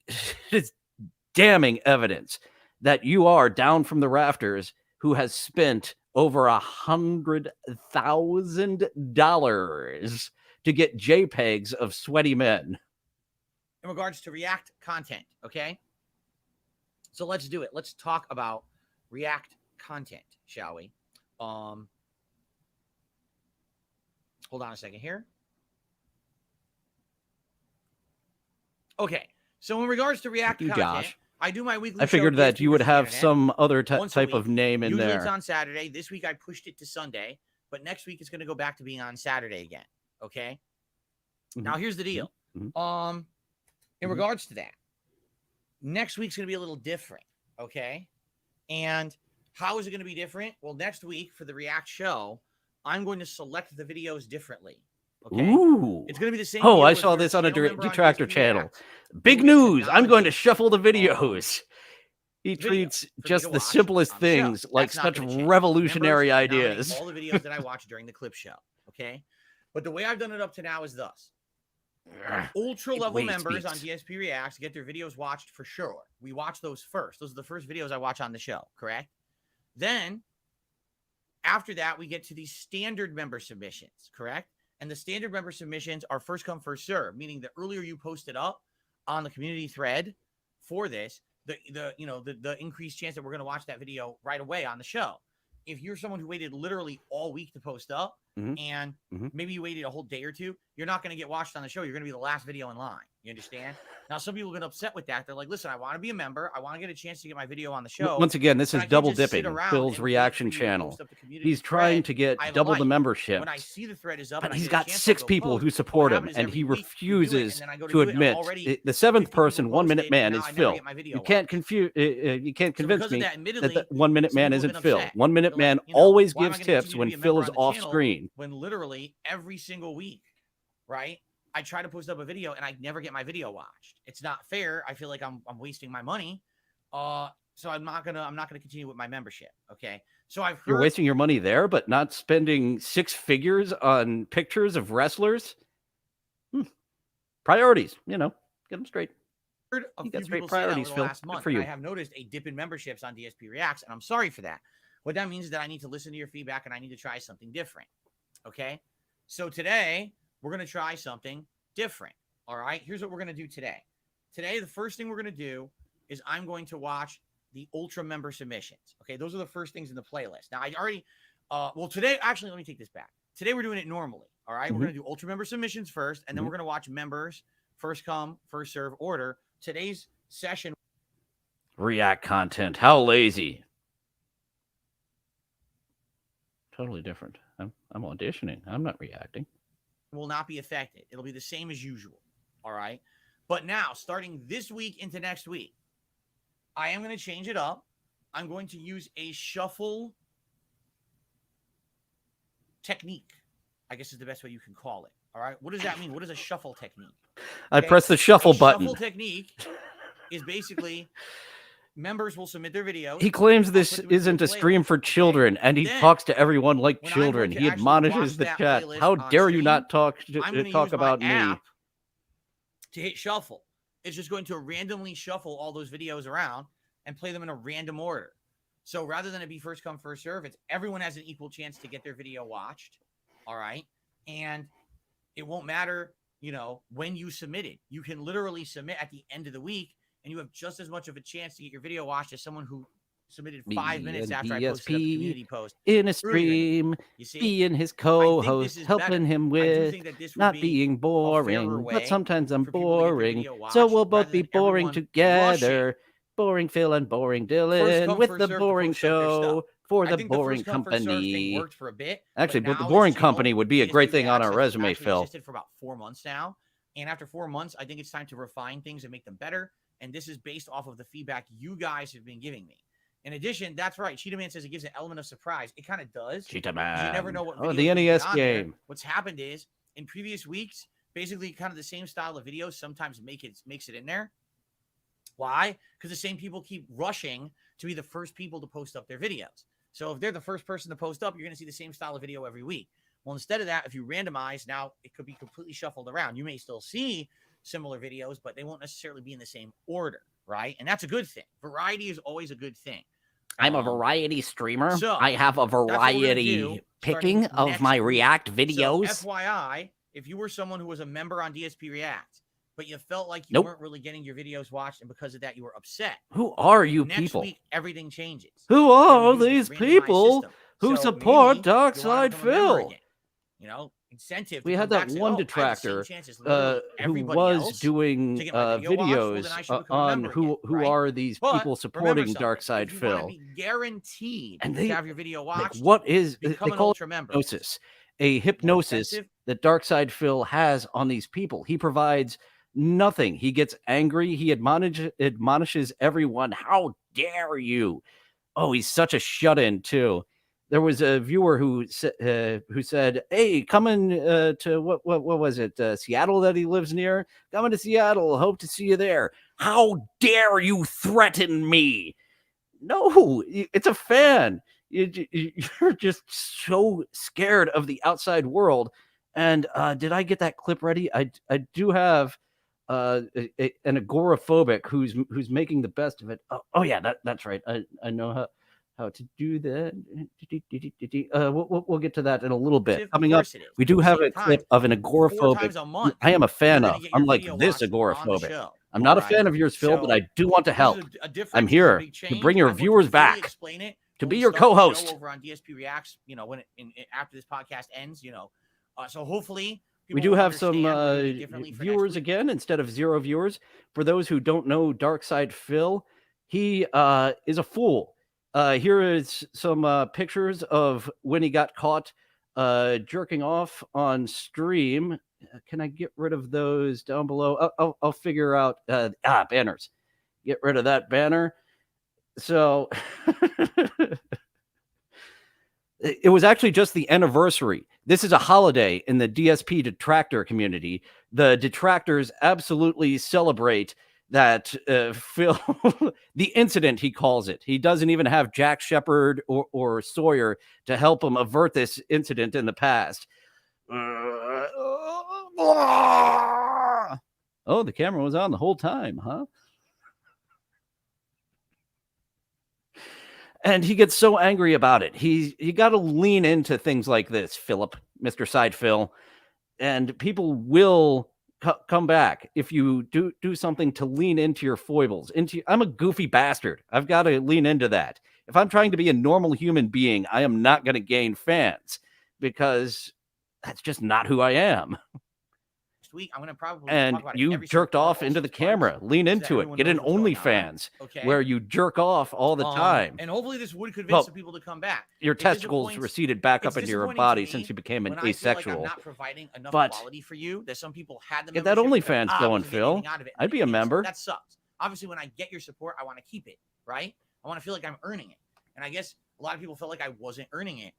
damning evidence that you are down from the rafters who has spent over $100,000 to get JPEGs of sweaty men. In regards to React content, okay? So let's do it. Let's talk about React content, shall we? Hold on a second here. Okay. So in regards to React content, Josh. I do my weekly. I figured that you would have some other type of name in Usually there. It's on Saturday. This week I pushed it to Sunday, but next week it's going to go back to being on Saturday again. Okay. Mm-hmm. Now here's the deal. Mm-hmm. In regards to that, next week's going to be a little different. Okay. And how is it going to be different? Well, next week for the React show, I'm going to select the videos differently. Okay. Ooh. It's going to be the same. Oh, I saw this on a detractor channel. Big news. I'm going to shuffle the videos. He treats just the simplest things like such revolutionary ideas. All the videos that I watch during the clip show. Okay. But the way I've done it up to now is thus. Ultra level members on DSP Reacts get their videos watched for sure. We watch those first. Those are the first videos I watch on the show. Correct. Then after that, we get to these standard member submissions. Correct. And the standard member submissions are first come, first serve, meaning the earlier you post it up on the community thread for this, the increased chance that we're going to watch that video right away on the show. If you're someone who waited literally all week to post up, and maybe you waited a whole day or two, you're not going to get watched on the show. You're going to be the last video in line. You understand? Now, some people get upset with that. They're like, listen, I want to be a member. I want to get a chance to get my video on the show. Once again, this is double dipping Phil's reaction channel. He's trying to get double the membership. When I see the thread is up, but he's got 6 people who support him, and he refuses to admit the 7th person, 1 Minute Man, is Phil. You can't convince me that the 1 Minute Man isn't Phil. 1 Minute Man always gives tips when Phil is off screen. When literally every single week, right? I try to post up a video and I never get my video watched. It's not fair. I feel like I'm wasting my money. So I'm not gonna continue with my membership. Okay. So I've heard you're wasting your money there, but not spending 6 figures on pictures of wrestlers. Priorities, get them straight. heard a You few got straight people say that over priorities, the Phil. last Good month, for and you. I have noticed a dip in memberships on DSP Reacts, and I'm sorry for that. What that means is that I need to listen to your feedback and I need to try something different. Okay. So today we're going to try something different. All right. Here's what we're going to do today. Today, the first thing we're going to do is I'm going to watch the Ultra member submissions. Okay. Those are the first things in the playlist. Now, I already, well, today, actually, let me take this back. Today, we're doing it normally. All right. We're going to do Ultra member submissions first, and then we're going to watch members first come, first serve order. Today's session. React content. How lazy. Totally different. I'm auditioning. I'm not reacting. Will not be affected. It'll be the same as usual. All right. But now, starting this week into next week, I am going to change it up. I'm going to use a shuffle technique, I guess is the best way you can call it. All right. What does that mean? What is a shuffle technique? Okay? I press the shuffle button. Shuffle technique is basically members will submit their videos. He claims this isn't a stream for children, and he talks to everyone like children. He admonishes the chat. How dare you not talk about me? To hit shuffle. It's just going to randomly shuffle all those videos around and play them in a random order. So rather than it be first come, first serve, it's everyone has an equal chance to get their video watched. All right. And it won't matter, when you submit it. You can literally submit at the end of the week, and you have just as much of a chance to get your video watched as someone who submitted 5 minutes after I posted up the community post. In a stream, being his co-host, helping him with not being boring. But sometimes I'm boring, so we'll both be boring together. Boring Phil and boring Dillon with the boring show for the boring company. Worked for a bit. Actually, but the boring company would be a great thing on our resume, Phil. Existed for about 4 months now, and after 4 months, I think it's time to refine things and make them better. And this is based off of the feedback you guys have been giving me. In addition, that's right. Cheetah Man says it gives an element of surprise. It kind of does. Cheetah Man. You never know what. Oh, the NES game. What's happened is in previous weeks, basically kind of the same style of videos sometimes makes it in there. Why? Because the same people keep rushing to be the first people to post up their videos. So if they're the first person to post up, you're going to see the same style of video every week. Well, instead of that, if you randomize, now it could be completely shuffled around. You may still see similar videos, but they won't necessarily be in the same order, right? And that's a good thing. Variety is always a good thing. I'm a variety streamer. So I have a variety picking of my React videos. So FYI, if you were someone who was a member on DSP React, but you felt like you weren't really getting your videos watched, and because of that, you were upset. Who are you Next people? Week, everything changes. Who are these people who support DarkSydePhil? Incentive. We had that one detractor who was doing videos on who are these people supporting DarkSydePhil. Guaranteed and to have your video watched. Like, what is they call it hypnosis? A hypnosis that DarkSydePhil has on these people. He provides nothing. He gets angry. He admonishes everyone. How dare you? Oh, he's such a shut-in too. There was a viewer who said, "Hey, coming to what was it? Seattle that he lives near. Coming to Seattle. Hope to see you there." How dare you threaten me? No, it's a fan. You're just so scared of the outside world. And did I get that clip ready? I do have an agoraphobic who's making the best of it. Oh yeah, that's right. I know how to do that. We'll get to that in a little bit. Coming up, we do have a clip of an agoraphobic I am a fan of, unlike this agoraphobic. I'm not a fan of yours, Phil, but I do want to help. I'm here to bring your viewers back, to be your co-host. Over on DSP Reacts, when after this podcast ends, so hopefully we do have some viewers again instead of 0 viewers. For those who don't know DarkSydePhil, he is a fool. Here is some pictures of when he got caught jerking off on stream. Can I get rid of those down below? I'll figure out banners. Get rid of that banner. So it was actually just the anniversary. This is a holiday in the DSP detractor community. The detractors absolutely celebrate that Phil, the incident, he calls it. He doesn't even have Jack Shepard or Sawyer to help him avert this incident in the past. Oh, the camera was on the whole time, huh? And he gets so angry about it. You got to lean into things like this, Philip, Mr. DarkSydePhil, and people will come back if you do something to lean into your foibles. I'm a goofy bastard. I've got to lean into that. If I'm trying to be a normal human being, I am not going to gain fans because that's just not who I am. Next week, I'm going to probably And talk about you every jerked single off into the camera. Lean into it. Get an OnlyFans where you jerk off all the time. And hopefully this would convince the people to come back. Your testicles receded back up into your body since you became an asexual. I'm not providing enough quality for you that some people had the get that OnlyFans going, Phil. I'd be a member. That sucks. Obviously, when I get your support, I want to keep it, right? I want to feel like I'm earning it. And I guess a lot of people felt like I wasn't earning it.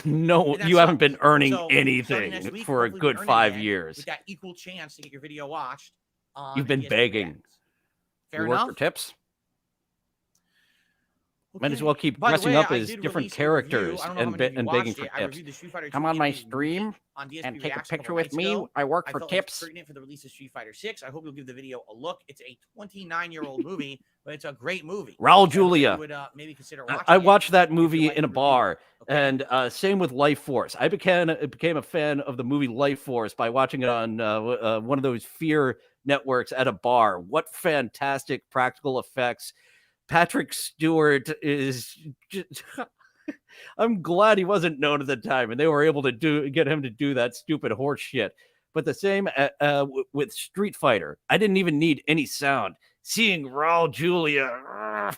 No, you haven't been earning anything week, for a good 5 years. With that equal chance to get your video watched. You've been begging. Fair enough. For tips. Okay. Might as well keep dressing up as different characters and begging for tips. Come on my stream and take a picture with me. I work for tips. For the release of Street Fighter 6. I hope you'll give the video a look. It's a 29-year-old movie, but it's a great movie. Raul Julia. Would maybe consider watching I watched that movie in a bar, and same with Life Force. I became a fan of the movie Life Force by watching it on one of those Fear networks at a bar. What fantastic practical effects. Patrick Stewart is just, I'm glad he wasn't known at the time and they were able to get him to do that stupid horse shit. But the same with Street Fighter. I didn't even need any sound. Seeing Raul Julia.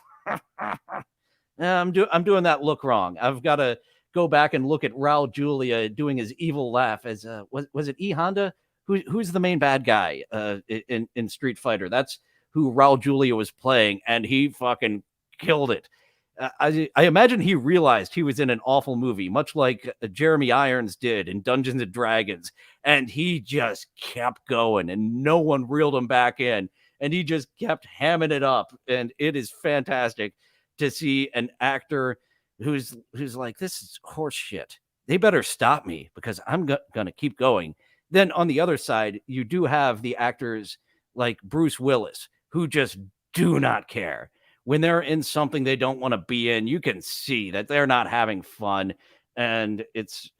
I'm doing that look wrong. I've got to go back and look at Raul Julia doing his evil laugh as was it E Honda? Who's the main bad guy in Street Fighter? That's who Raul Julia was playing, and he fucking killed it. I imagine he realized he was in an awful movie, much like Jeremy Irons did in Dungeons and Dragons, and he just kept going, and no one reeled him back in, and he just kept hamming it up, and it is fantastic to see an actor who's like, this is horse shit. They better stop me because I'm gonna keep going. Then on the other side, you do have the actors like Bruce Willis, who just do not care. When they're in something they don't want to be in, you can see that they're not having fun. And it's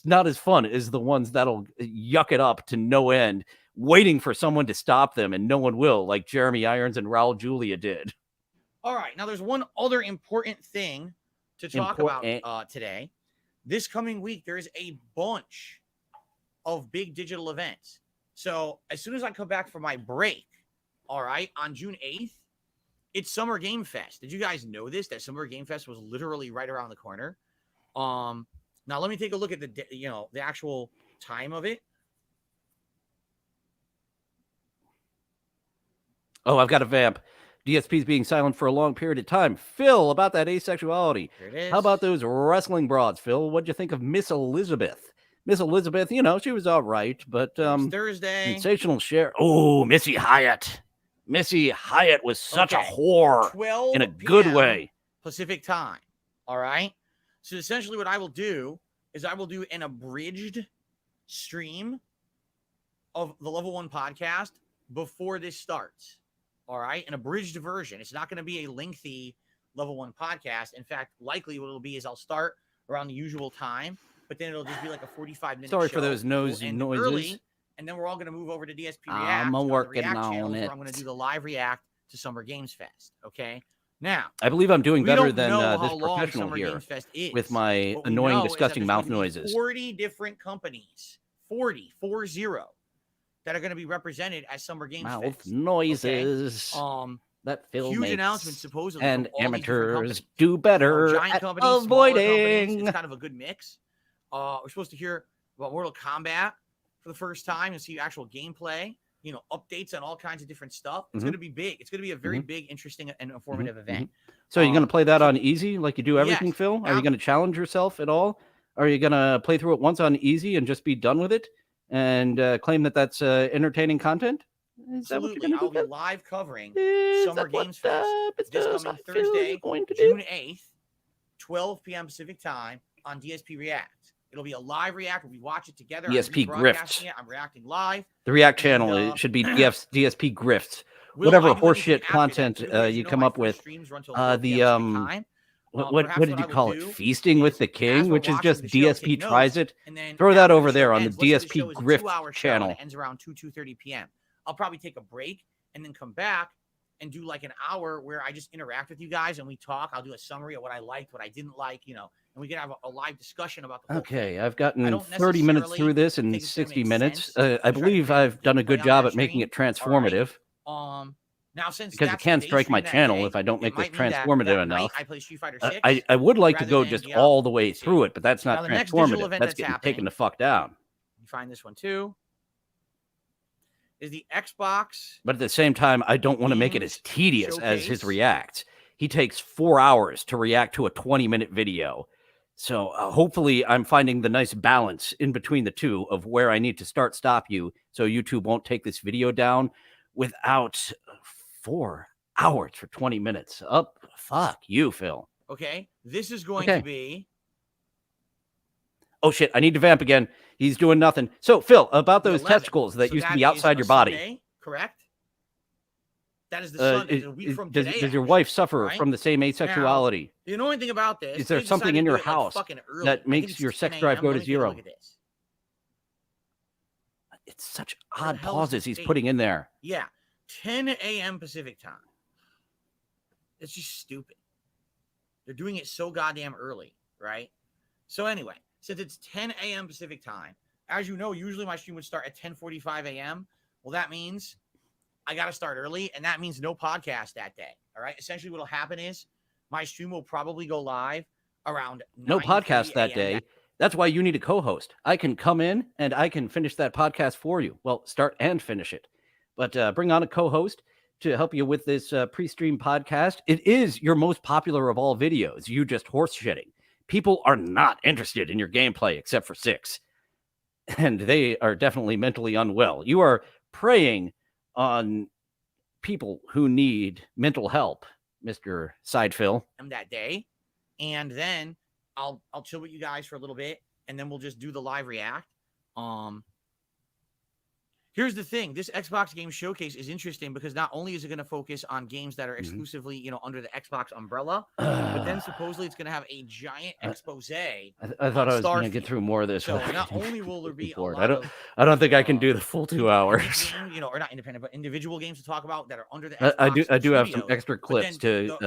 not as fun as the ones that'll yuck it up to no end, waiting for someone to stop them, and no one will, like Jeremy Irons and Raul Julia did. All right. Now, there's one other important thing to talk about today. This coming week, there is a bunch of big digital events. So as soon as I come back from my break, all right, on June 8th, it's Summer Game Fest. Did you guys know this? That Summer Game Fest was literally right around the corner. Now let me take a look at the actual time of it. Oh, I've got a vamp. DSP's being silent for a long period of time. Phil, about that asexuality. There it is. How about those wrestling broads, Phil? What'd you think of Miss Elizabeth? Miss Elizabeth, she was all right, but Thursday. Sensational share. Oh, Missy Hyatt. Missy Hyatt was such a whore 12 in a good way. Pacific time. All right. So essentially what I will do is I will do an abridged stream of the Level 1 podcast before this starts. All right. An abridged version. It's not going to be a lengthy Level 1 podcast. In fact, likely what it'll be is I'll start around the usual time, but then it'll just be like a 45-minute Sorry show. for those noises. Early, and then we're all going to move over to DSP React. I'm working on it. I'm going to do the live react to Summer Games Fest. Okay. Now, I believe I'm doing better than this professional here with my annoying, disgusting mouth noises. 40 different companies, 40, that are going to be represented at Summer Games Fest. Mouth noises. Okay? That Phil huge makes. Announcement supposedly. And amateurs do better at avoiding. It's kind of a good mix. We're supposed to hear about Mortal Kombat for the first time and see actual gameplay, updates on all kinds of different stuff. It's going to be big. It's going to be a very big, interesting, and informative event. So you're going to play that on easy like you do everything, Phil? Are you going to challenge yourself at all? Are you going to play through it once on easy and just be done with it and claim that that's entertaining content? Is that what you're going to do? I'll be live covering Summer Games Fest this coming Thursday, June 8th, 12 p.m. Pacific time on DSP React. It'll be a live react. We watch it together. DSP I'm Grifts. rebroadcasting it. I'm reacting live. The React And, channel it should be DSP Grifts. Will I Whatever do anything horseshit after that, content too? Because, you know, come my up first with. streams run till 4 The p.m. Pacific time. what Perhaps did what you I would call it? do Feasting with is, the as King, we're which is watching just the show, DSP take tries notes, it. and then Throw that after over the there show on the ends, let's say the DSP show is a Grift 2-hour show and channel. it ends around 2:30 p.m. I'll probably take a break and then come back and do like an hour where I just interact with you guys and we talk. I'll do a summary of what I liked, what I didn't like, you know, and we can have a live discussion about the whole thing. Okay, I've gotten don't 30 minutes necessarily through this in think it's gonna 60 make minutes. sense I to try to believe fit I've done a gameplay good on job that at making it stream. All right. transformative. Now since Because it that's can the day strike my stream that channel day, if I don't it make this might mean that transformative that night enough. I play Street Fighter 6 I would like to rather go than just the other. all the way Let's see. through it, but that's Now not the next digital transformative. event That's that's getting happening, taken the fuck down. you find this one too, is the Xbox But at the same time, I don't want to make it as Games tedious as his Showcase. reacts. He takes 4 hours to react to a 20-minute video. So hopefully I'm finding the nice balance in between the two of where I need to stop you so YouTube won't take this video down without 4 hours for 20 minutes. Fuck you, Phil. Okay, this is going to be. Oh shit, I need to vamp again. He's doing nothing. So Phil, about those 11th. testicles that So used to that be is outside a your body. Sunday, correct? That is the Sunday, a week from today. Does your wife suffer right? from the same asexuality? Now, the annoying thing about this Is there they something decided in to your do it, like, house fucking early. that I think makes it's your 10 sex drive a.m. go Let to me take a zero? look at this. It's such Where the odd hell is pauses the he's date? putting in there. Yeah, 10 a.m. Pacific time. It's just stupid. They're doing it so goddamn early, right? So anyway, since it's 10 a.m. Pacific time, as you know, usually my stream would start at 10:45 a.m. Well, that means I got to start early, and that means no podcast that day. All right. Essentially, what'll happen is my stream will probably go live around no podcast that day. That's why you need a co-host. I can come in and I can finish that podcast for you. Well, start and finish it. But bring on a co-host to help you with this pre-stream podcast. It is your most popular of all videos. You just horse shitting. People are not interested in your gameplay except for 6. And they are definitely mentally unwell. You are preying on people who need mental help, Mr. SydePhil. That day. And then I'll chill with you guys for a little bit, and then we'll just do the live react. Here's the thing. This Xbox Game Showcase is interesting because not only is it going to focus on games that are exclusively, you know, under the Xbox umbrella, but then supposedly it's going to have a giant expose. I thought I was going to get through more of this. So not only will there be a lot I don't think I can do the full 2 hours. You know, or not independent, but individual games to talk about that are under the Xbox. I do have some extra clips to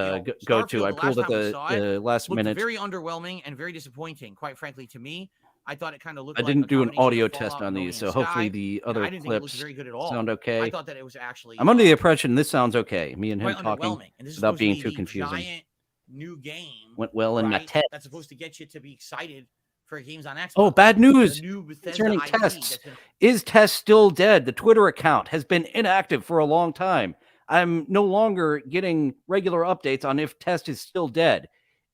go to. I pulled at the last minute. Very underwhelming and very disappointing, quite frankly, to me. I thought it kind of looked. I didn't do an audio test on these, so hopefully the other clips very good at all. sound okay. I thought that it was actually. I'm under the impression this sounds okay. Me and him talking and this without being to too confusing. Giant new game went well in my test. That's supposed to get you to be excited for games on Xbox. Oh, bad news concerning tests. Is Test still dead? The Twitter account has been inactive for a long time. I'm no longer getting regular updates on if Test is still dead.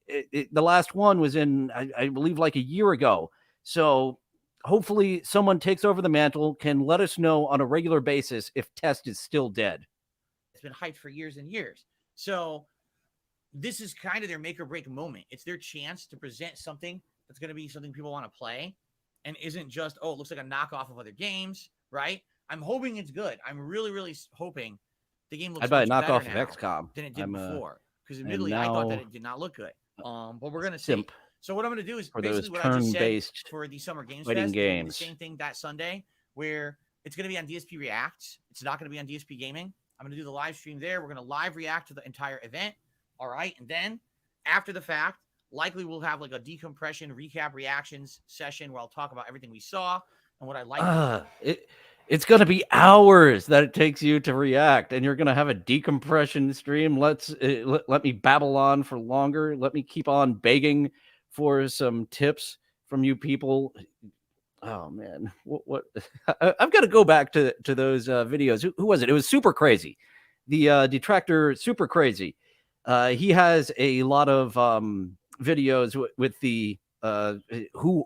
The last one was in, I believe, like a year ago. So hopefully someone takes over the mantle, can let us know on a regular basis if Test is still dead. It's been hyped for years and years. So this is kind of their make or break moment. It's their chance to present something that's going to be something people want to play and isn't just, oh, it looks like a knockoff of other games, right? I'm hoping it's good. I'm really, really hoping the game looks better much knockoff better of XCOM than it did before. Because admittedly, I thought that it did not look good. But we're going to see. So what I'm going to do is basically what I just said for the Summer Games Fest, the same thing that Sunday, where it's going to be on DSP Reacts. It's not going to be on DSP Gaming. I'm going to do the live stream there. We're going to live react to the entire event. All right. And then after the fact, likely we'll have like a decompression recap reactions session where I'll talk about everything we saw and what I like. It's going to be hours that it takes you to react, and you're going to have a decompression stream. Let me babble on for longer. Let me keep on begging for some tips from you people. Oh man, what? I've got to go back to those videos. Who was it? It was Super Crazy, the detractor Super Crazy. He has a lot of videos with the who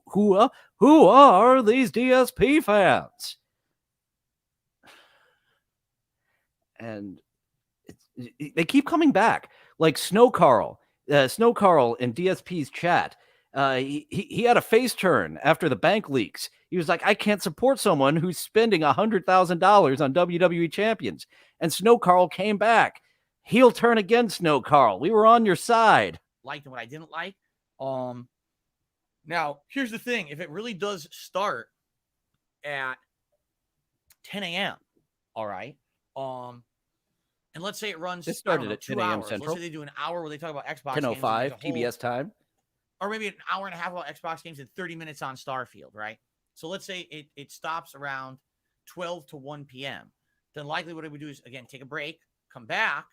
are these DSP fans? And they keep coming back, like Snow Carl in DSP's chat He had a face turn after the bank leaks. He was like, I can't support someone who's spending $100,000 on WWE champions. And Snow Carl came back. Heel turn again, Snow Carl. We were on your side. Liked and what I didn't like. Now, here's the thing. If it really does start at 10 a.m., all right, and let's say it runs, This started at 2 a.m. hours. Central. Let's say they do an hour where they talk about Xbox 10:05 TBS time. Or maybe an hour and a half about Xbox games and 30 minutes on Starfield, right? So let's say it stops around 12 to 1 p.m. Then likely what I would do is, again, take a break, come back.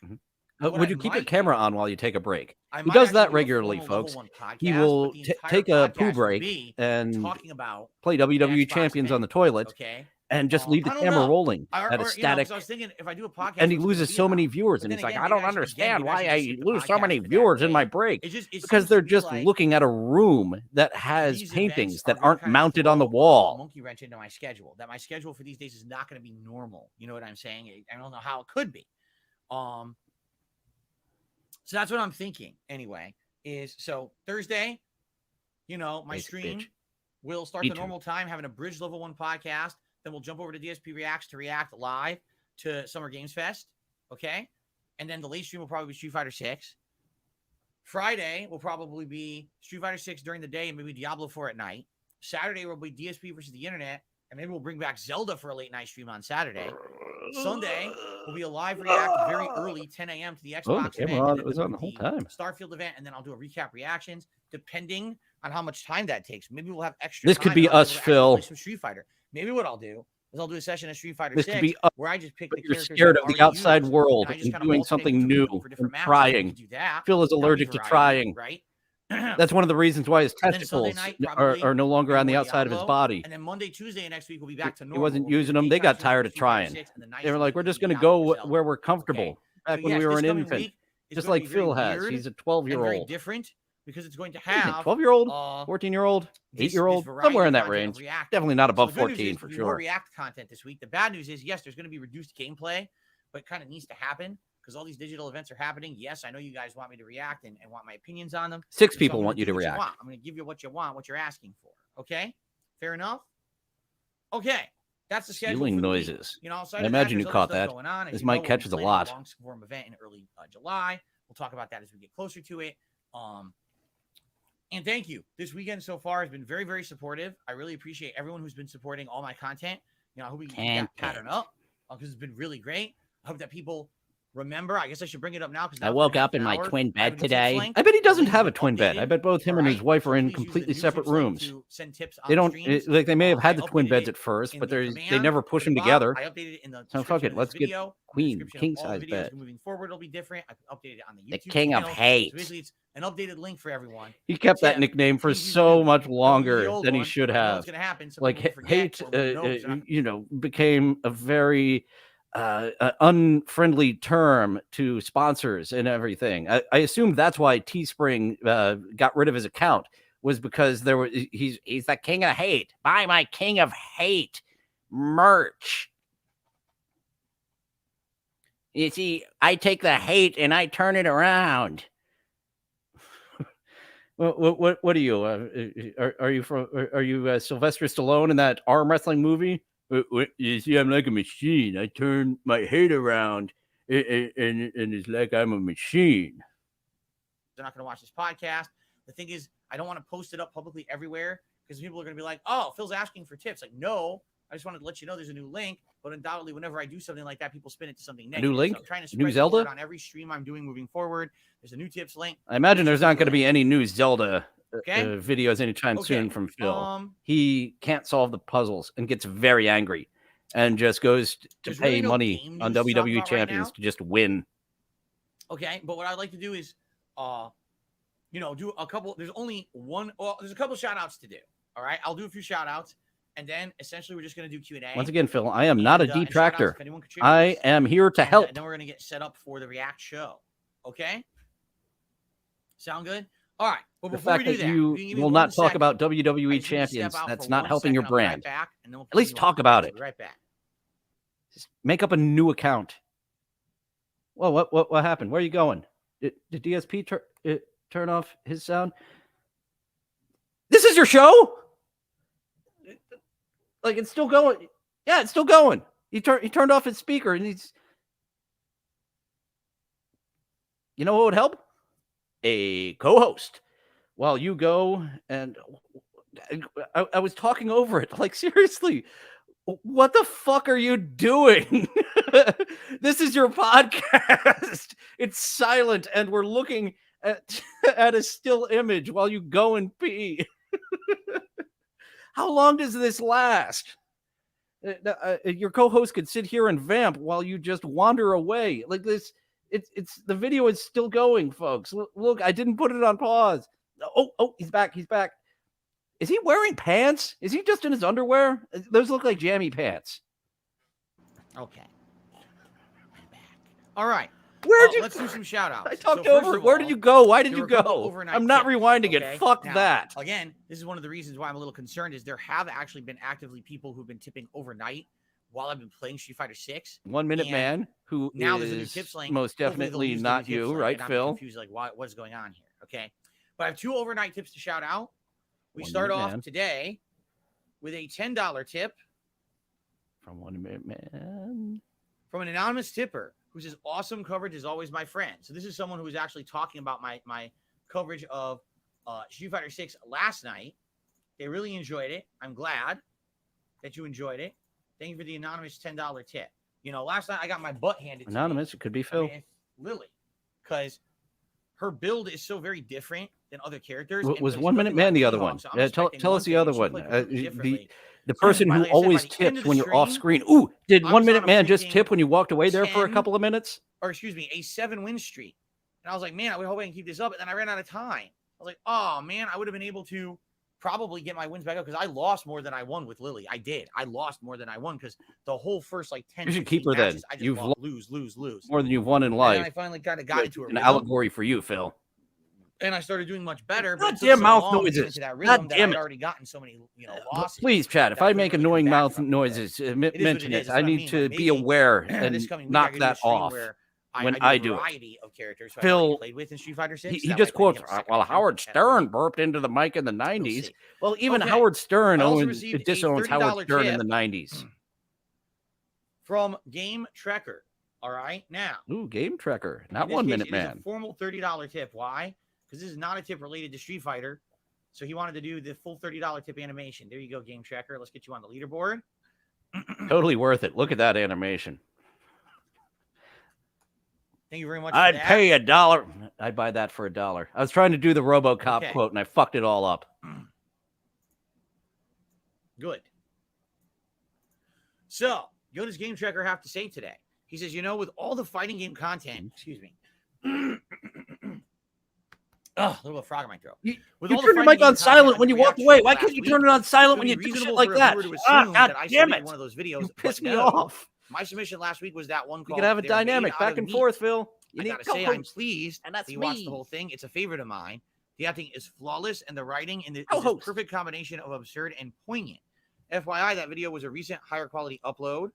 Would you keep your camera on while you take a break? I He does that actually do a regularly, formal folks. level 1 He podcast, will but the entire take a podcast poo will break be and talking about play WWE Xbox champions thing, on the toilet okay? and just leave the I don't camera know. rolling at a Or, static. 'cause I was thinking if I do a podcast, And he what's it loses gonna be so many about? viewers, But and then he's like, again, I maybe don't should, understand maybe I why should just I skip the lose so podcast many for that viewers in day. my break. It Because seems they're to be just like looking at a room that has these paintings events that are gonna aren't kind of mounted on the throw a wall. monkey wrench into my schedule. That my schedule for these days is not going to be normal. You know what I'm saying? I don't know how it could be. So that's what I'm thinking. Anyway, is so Thursday, my Basic stream bitch. will start Me the too. normal time, having a bridge level 1 podcast. Then we'll jump over to DSP Reacts to react live to Summer Games Fest. Okay. And then the late stream will probably be Street Fighter 6. Friday will probably be Street Fighter 6 during the day and maybe Diablo 4 at night. Saturday will be DSP versus the internet. And maybe we'll bring back Zelda for a late night stream on Saturday. Sunday will be a live react very early, 10 a.m. to the Xbox the event. camera And then was on the whole time. Starfield event. And then I'll do a recap reactions depending on how much time that takes. Maybe we'll have extra This time could be and I'll us, able to actually Phil. play some Street Fighter. Maybe what I'll do is I'll do a session of Street Fighter This 6 could be us, where I just pick but the you're characters scared I've of the already outside used, world and I just and kind of doing alternate something between new them for and different matches. I trying. could do that. Phil is That'd be allergic to variety, trying. right? That's one of the reasons why his And then Sunday testicles night, are probably no longer maybe on the more outside of his Diablo. body. And then Monday, Tuesday next week, we'll be back to He normal. wasn't We'll do using the them. They daytime got streams tired for of Street Fighter trying. 6 and the night They were streams like, for we're just the going to Diablo go Zelda. where we're comfortable. Okay. Back So when yes, we were this an coming infant. week is Just going to like be very Phil has. weird He's a and very 12-year-old. different because it's going to have 12-year-old? uh, 14-year-old? this 8-year-old? variety Somewhere in of that content range. of react. Definitely not So above the good news 14 is for there'll be more sure. react content this week. The bad news is, yes, there's going to be reduced gameplay, but it kind of needs to happen because all these digital events are happening. Yes, I know you guys want me to react and want my opinions on them. 6 So people I'm want gonna you do to what react. want. I'm going to give you what you want, what you're asking for. Okay? Fair enough? Okay. That's the schedule Ceiling for the week. noises. Outside I of that, imagine there's you other caught stuff that. going on. As This you know, mic we'll be catches a planning lot. long form event in early July. We'll talk about that as we get closer to it. And thank you. This weekend so far has been very, very supportive. I really appreciate everyone who's been supporting all my content. I hope we can keep that pattern up because it's been really great. I hope that people remember. I guess I should bring it up now because I woke up in my twin bed today. I bet he doesn't have a twin bed. I bet both him and his wife are in completely separate rooms. They don't like. They may have had the twin beds at first, but they never push them together. I updated it in the So fuck it. Let's get queen king size videos bed. moving forward. It'll be different. I updated it on the YouTube. The king of channel. hate. So basically, it's an updated link for everyone. He kept that nickname for so much longer than he should have. Like hate, became a very unfriendly term to sponsors and everything. I assume that's why Teespring got rid of his account, was because he's the king of hate. Buy my king of hate merch. You see, I take the hate and I turn it around. What are you? Are you Sylvester Stallone in that arm wrestling movie? You see, I'm like a machine. I turn my hate around, and it's like I'm a machine. They're not going to watch this podcast. The thing is, I don't want to post it up publicly everywhere because people are going to be like, "Oh, Phil's asking for tips." Like, no, I just wanted to let you know there's a new link. But undoubtedly, whenever I do something like that, people spin it to something negative. A new link? So I'm trying to new spread Zelda? the word on every stream I'm doing moving forward. There's a new tips link. I imagine there's not going to be any new Zelda videos anytime Okay. soon from Phil. He can't solve the puzzles and gets very angry and just goes to pay really no money game on news to talk WWE about right champions now. to just win. Okay, but what I'd like to do is, do a couple. There's only one. Well, there's a couple shout outs to do. All right, I'll do a few shout outs. And then essentially we're just going to do Q&A. Once again, Phil, I am not a detractor. I I am here to help. And then we're going to get set up for the React show. Okay? Sound good? All right. But The before fact we do that that, you will not talk about WWE champions, that's not helping your brand. At least talk about it. Be right back. Just make up a new account. Well, what happened? Where are you going? Did DSP turn off his sound? is your show? Like, it's still going. Yeah, it's still going. He turned off his speaker, and he's. You know what would help? A co-host. While you go and I was talking over it. Like, seriously, what the fuck are you doing? This is your podcast. It's silent, and we're looking at a still image while you go and pee. How long does this last? Your co-host could sit here and vamp while you just wander away like this. It's the video is still going, folks. Look, I didn't put it on pause. Oh, he's back. He's back. Is he wearing pants? Is he just in his underwear? Those look like jammy pants. Okay. I'm back. All right. Where'd you? Let's do some shout outs. I talked over it. Where did you go? Why did you go? I'm not rewinding okay? it. Fuck now, that. Again, this is one of the reasons why I'm a little concerned is there have actually been actively people who've been tipping overnight while I've been playing Street Fighter 6. 1 Minute Man, who now is there's a new tips link. most definitely not you, right, Phil? I'm confused, like, what's going on here? Okay. But I have 2 overnight tips to shout out. We start off today with a $10 tip from 1 Minute Man. From an anonymous tipper who says, awesome coverage is always my friend. So this is someone who was actually talking about my coverage of Street Fighter 6 last night. They really enjoyed it. I'm glad that you enjoyed it. Thank you for the anonymous $10 tip. You know, last night I got my butt handed to me. Anonymous, it could be Phil. I mean, it's Lily, because her build is so very different than other characters. Was 1 Minute Man the other one? So tell us the other one. The person Like who I said, always by the end tips of the when you're stream, off screen. Ooh, did I 1 was Minute on a Man just freaking tip when you walked away there for a 10 couple of minutes? Or excuse me, a 7-win streak. And I was like, man, I would hope I can keep this up. And then I ran out of time. I was like, oh man, I would have been able to probably get my wins back up because I lost more than I won with Lily. I did. I lost more than I won because the whole first like 10 you should keep her matches, then. I just You've lose more than you've won in life. And then I finally kind of got into an allegory for you, Phil. And I started doing much better. But Goddamn mouth noises. Goddamn it! I'd already gotten so many, losses. Please, Chad. If I make annoying mouth noises, mention it. I need to be aware and knock that off when I do it. Of characters Phil played with in Street Fighter 6. He just quotes, "Well, Howard Stern burped into the mic in the '90s." Well, even Howard Stern disowns Howard Stern in the '90s. From Game Trekker. All right, now. Ooh, Game Trekker, not 1 Minute Man. It is a formal $30 tip. Why? Because this is not a tip related to Street Fighter. So he wanted to do the full $30 tip animation. There you go, Game Trekker. Let's get you on the leaderboard. Totally worth it. Look at that animation. Thank you very much. I'd pay $1. I'd buy that for $1. I was trying to do the RoboCop quote, and I fucked it all up. Good. So, what does Game Trekker have to say today? He says, with all the fighting game content, excuse me. A little bit of frog in my throat. You turned your mic on silent when you walked away. Why can't you turn it on silent when you do shit like that? God damn it. One of those videos, you pissed me off. My submission last week was that one called. We could have a dynamic back and forth, Phil. I gotta say, I'm pleased that you watched the whole thing. It's a favorite of mine. The acting is flawless, and the writing is a perfect combination of absurd and poignant. FYI, that video was a recent higher quality upload.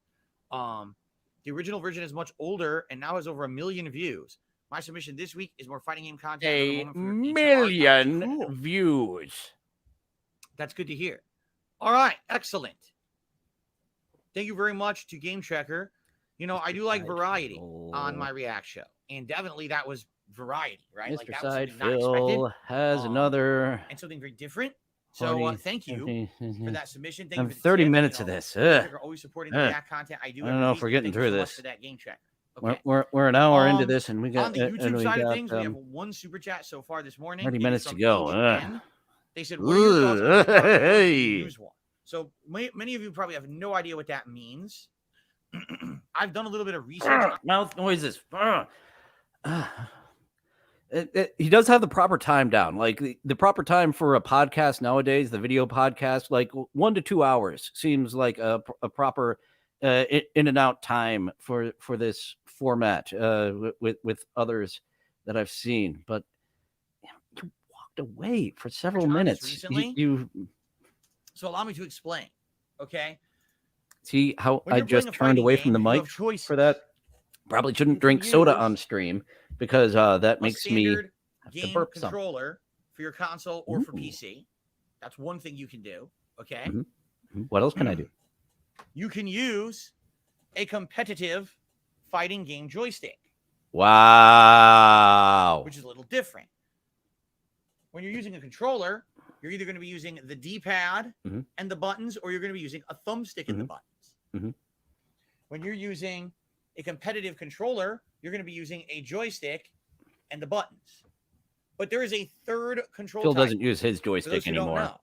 The original version is much older and now has over 1 million views. My submission this week is more fighting game content. 1 million views. That's good to hear. All right, excellent. Thank you very much to Game Trekker. I do like variety on my React show, and definitely that was variety, right? Mr. Like that was DarkSydePhil has another and something very different. So thank you for that submission. Thank you for 30 minutes of this. You're always supporting the React content. I do. I don't know if we're getting through this. For that Game Trekker. Okay. We're an hour into this, and we got on the YouTube side of things. We have one super chat so far this morning. 30 minutes to go. They said, "What are your thoughts on the news one?" So many of you probably have no idea what that means. I've done a little bit of research. Mouth noises. He does have the proper time down. Like the proper time for a podcast nowadays, the video podcast, like 1 to 2 hours seems like a proper in and out time for this format with others that I've seen. But you walked away for several minutes. Recently, so allow me to explain. Okay. See how I just turned away from the mic for that? Probably shouldn't drink soda on stream because that makes me have to burp controller for your console or for PC. That's one thing you can do. Okay. What else can I do? You can use a competitive fighting game joystick. Wow. Which is a little different. When you're using a controller, you're either going to be using the D-pad and the buttons, or you're going to be using a thumbstick and the buttons. When you're using a competitive controller, you're going to be using a joystick and the buttons. But there is a third control Phil type. doesn't use his joystick anymore.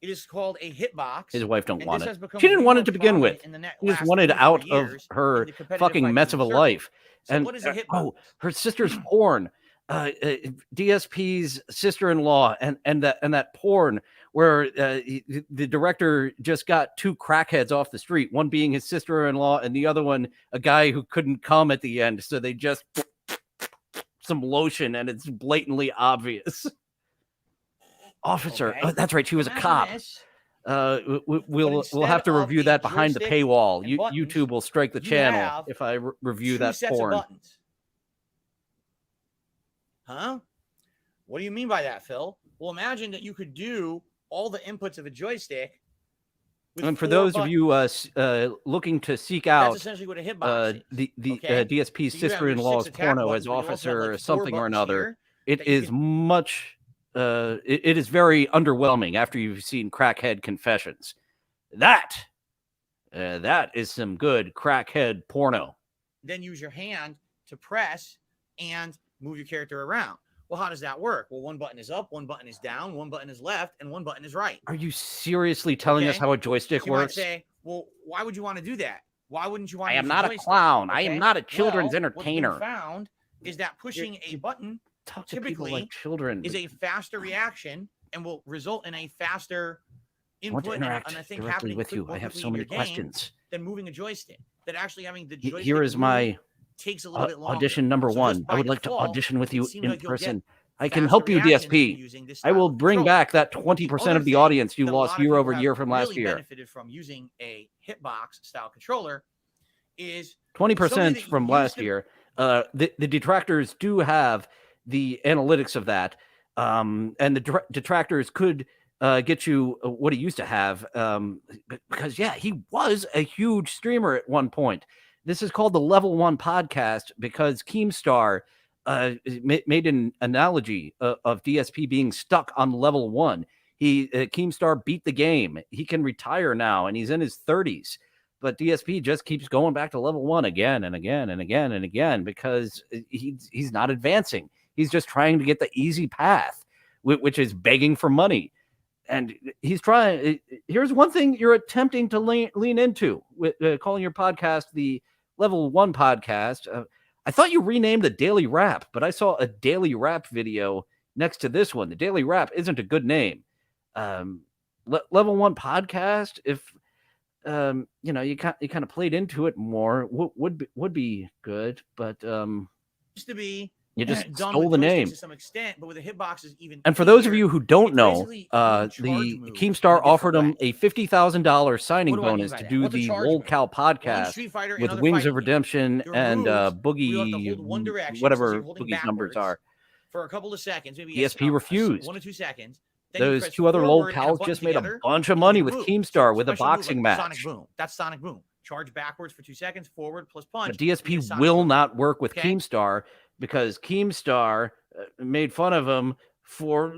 It is called a hitbox. His wife don't want it. She didn't want it to begin with. She just wanted out of her fucking mess of a life. So and what is a hitbox? Her sister's porn. DSP's sister-in-law and that porn where the director just got two crackheads off the street, one being his sister-in-law and the other one a guy who couldn't come at the end, so they just some lotion and it's blatantly obvious. Officer, Okay. oh, that's right, she was a cop. We'll have to review a that behind the joystick paywall. and buttons, YouTube will strike the you channel have if I review two that sets porn. of buttons. Huh? What do you mean by that, Phil? Well, imagine that you could do all the inputs of a joystick. And for 4 those buttons. of you looking to seek That's out essentially what a hitbox is. the Okay? DSP's So you have your sister-in-law's 6 attack porno buttons, as but you also have, officer like, or 4 something or buttons another, here it that you is can- much it is very underwhelming after you've seen Crackhead Confessions. That is some good crackhead porno. Then use your hand to press and move your character around. Well, how does that work? Well, one button is up, one button is down, one button is left, and one button is right. Are you seriously telling us Okay. how a joystick So you might works? say, well, why would you want to do that? Why wouldn't you want to I am use not a joystick? clown. I am Okay? not a children's Well, entertainer. What's been found is that pushing a button Talk to people typically like children. is a faster reaction and will result in a faster I want to input interact and I think directly happening with you. more I have quickly so in many your game questions. than moving a joystick. That actually having the joystick Here is move my takes a little bit longer. audition number So just one. I by would like to default, audition with you it seems in like you'll get person. I can faster help you, reactions when DSP. using this I will style of bring control. back that The 20% other of the thing audience you that a lost lot of year people over have year from last really year. benefited from using a hitbox style controller is 20% that from you last used to- year. The detractors do have the analytics of that. And the detractors could get you what he used to have. Because, yeah, he was a huge streamer at one point. This is called the Level 1 podcast because Keemstar made an analogy of DSP being stuck on level 1. Keemstar beat the game. He can retire now, and he's in his 30s. But DSP just keeps going back to level 1 again and again and again and again because he's not advancing. He's just trying to get the easy path, which is begging for money. And he's trying. Here's one thing you're attempting to lean into with calling your podcast the Level 1 podcast. I thought you renamed the Daily Rap, but I saw a Daily Rap video next to this one. The Daily Rap isn't a good name. Level 1 podcast. If you kind of played into it more, would be good. But used to be you just done stole with the joysticks name. to some extent, but with a hitbox is even. And for those of easier. you who don't It's know, basically a charge the move Keemstar in a offered him different a $50,000 signing What do I mean bonus by to that? do What's a the charge Lol move? Cow Well, in podcast Street Fighter and with other Wings fighting of Redemption games, your and moves, you have to Boogie, hold one direction, so whatever you're holding Boogie's numbers backwards are. for a couple of seconds, maybe DSP refused. 1 or 2 seconds. Then you Those press two other Lol forward and a Cows button just made a together, bunch of and money you with move. Keemstar with a Special move boxing like match. Sonic Boom. That's Sonic Boom. Charge backwards for 2 seconds, forward plus punch. But you get DSP Sonic will Boom. not work with Okay? Keemstar because Keemstar made fun of him for.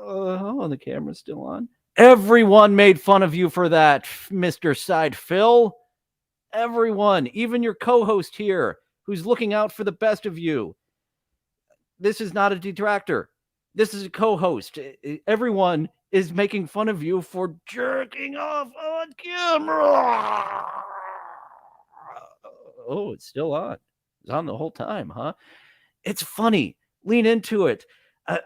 Oh, the camera's still on. Everyone made fun of you for that, Mr. SydePhil. Everyone, even your co-host here, who's looking out for the best of you. This is not a detractor. This is a co-host. Everyone is making fun of you for jerking off on camera. Oh, it's still on. It's on the whole time, huh? It's funny. Lean into it.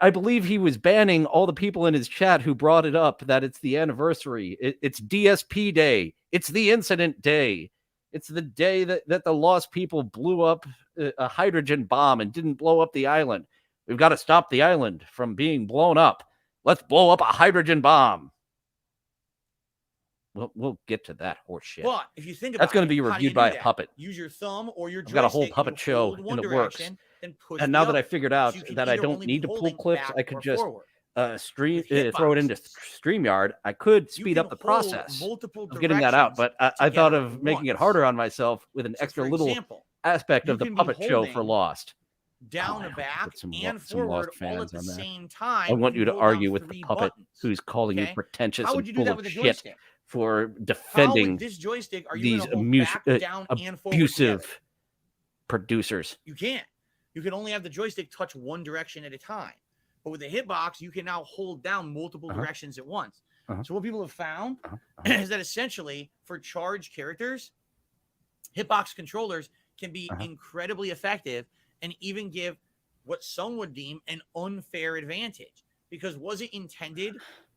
I believe he was banning all the people in his chat who brought it up that it's the anniversary. It's DSP Day. It's the incident day. It's the day that the lost people blew up a hydrogen bomb and didn't blow up the island. We've got to stop the island from being blown up. Let's blow up a hydrogen bomb. We'll get to that horse shit. But if you think about that's going to be how do you reviewed do by a that? puppet. Use your thumb or your I've got a whole joystick, puppet you show hold in one the works. direction, then push And the now that I other. figured out So you can that I either don't only need be to pull holding clips, back I could or just forward. throw it into StreamYard, I could speed up the process of getting that out. But I thought of making it harder on myself with an extra little aspect of the puppet show for Lost. Down the back and forward all at the same time. I want you to argue with the puppet who's calling you pretentious and full of shit for defending this joystick. Are these abusive producers? You can't. You can only have the joystick touch one direction at a time. But with the hitbox, you can now hold down multiple directions at once. So what people have found is that essentially for charged characters, hitbox controllers can be incredibly effective and even give what some would deem an unfair advantage. Because was it intended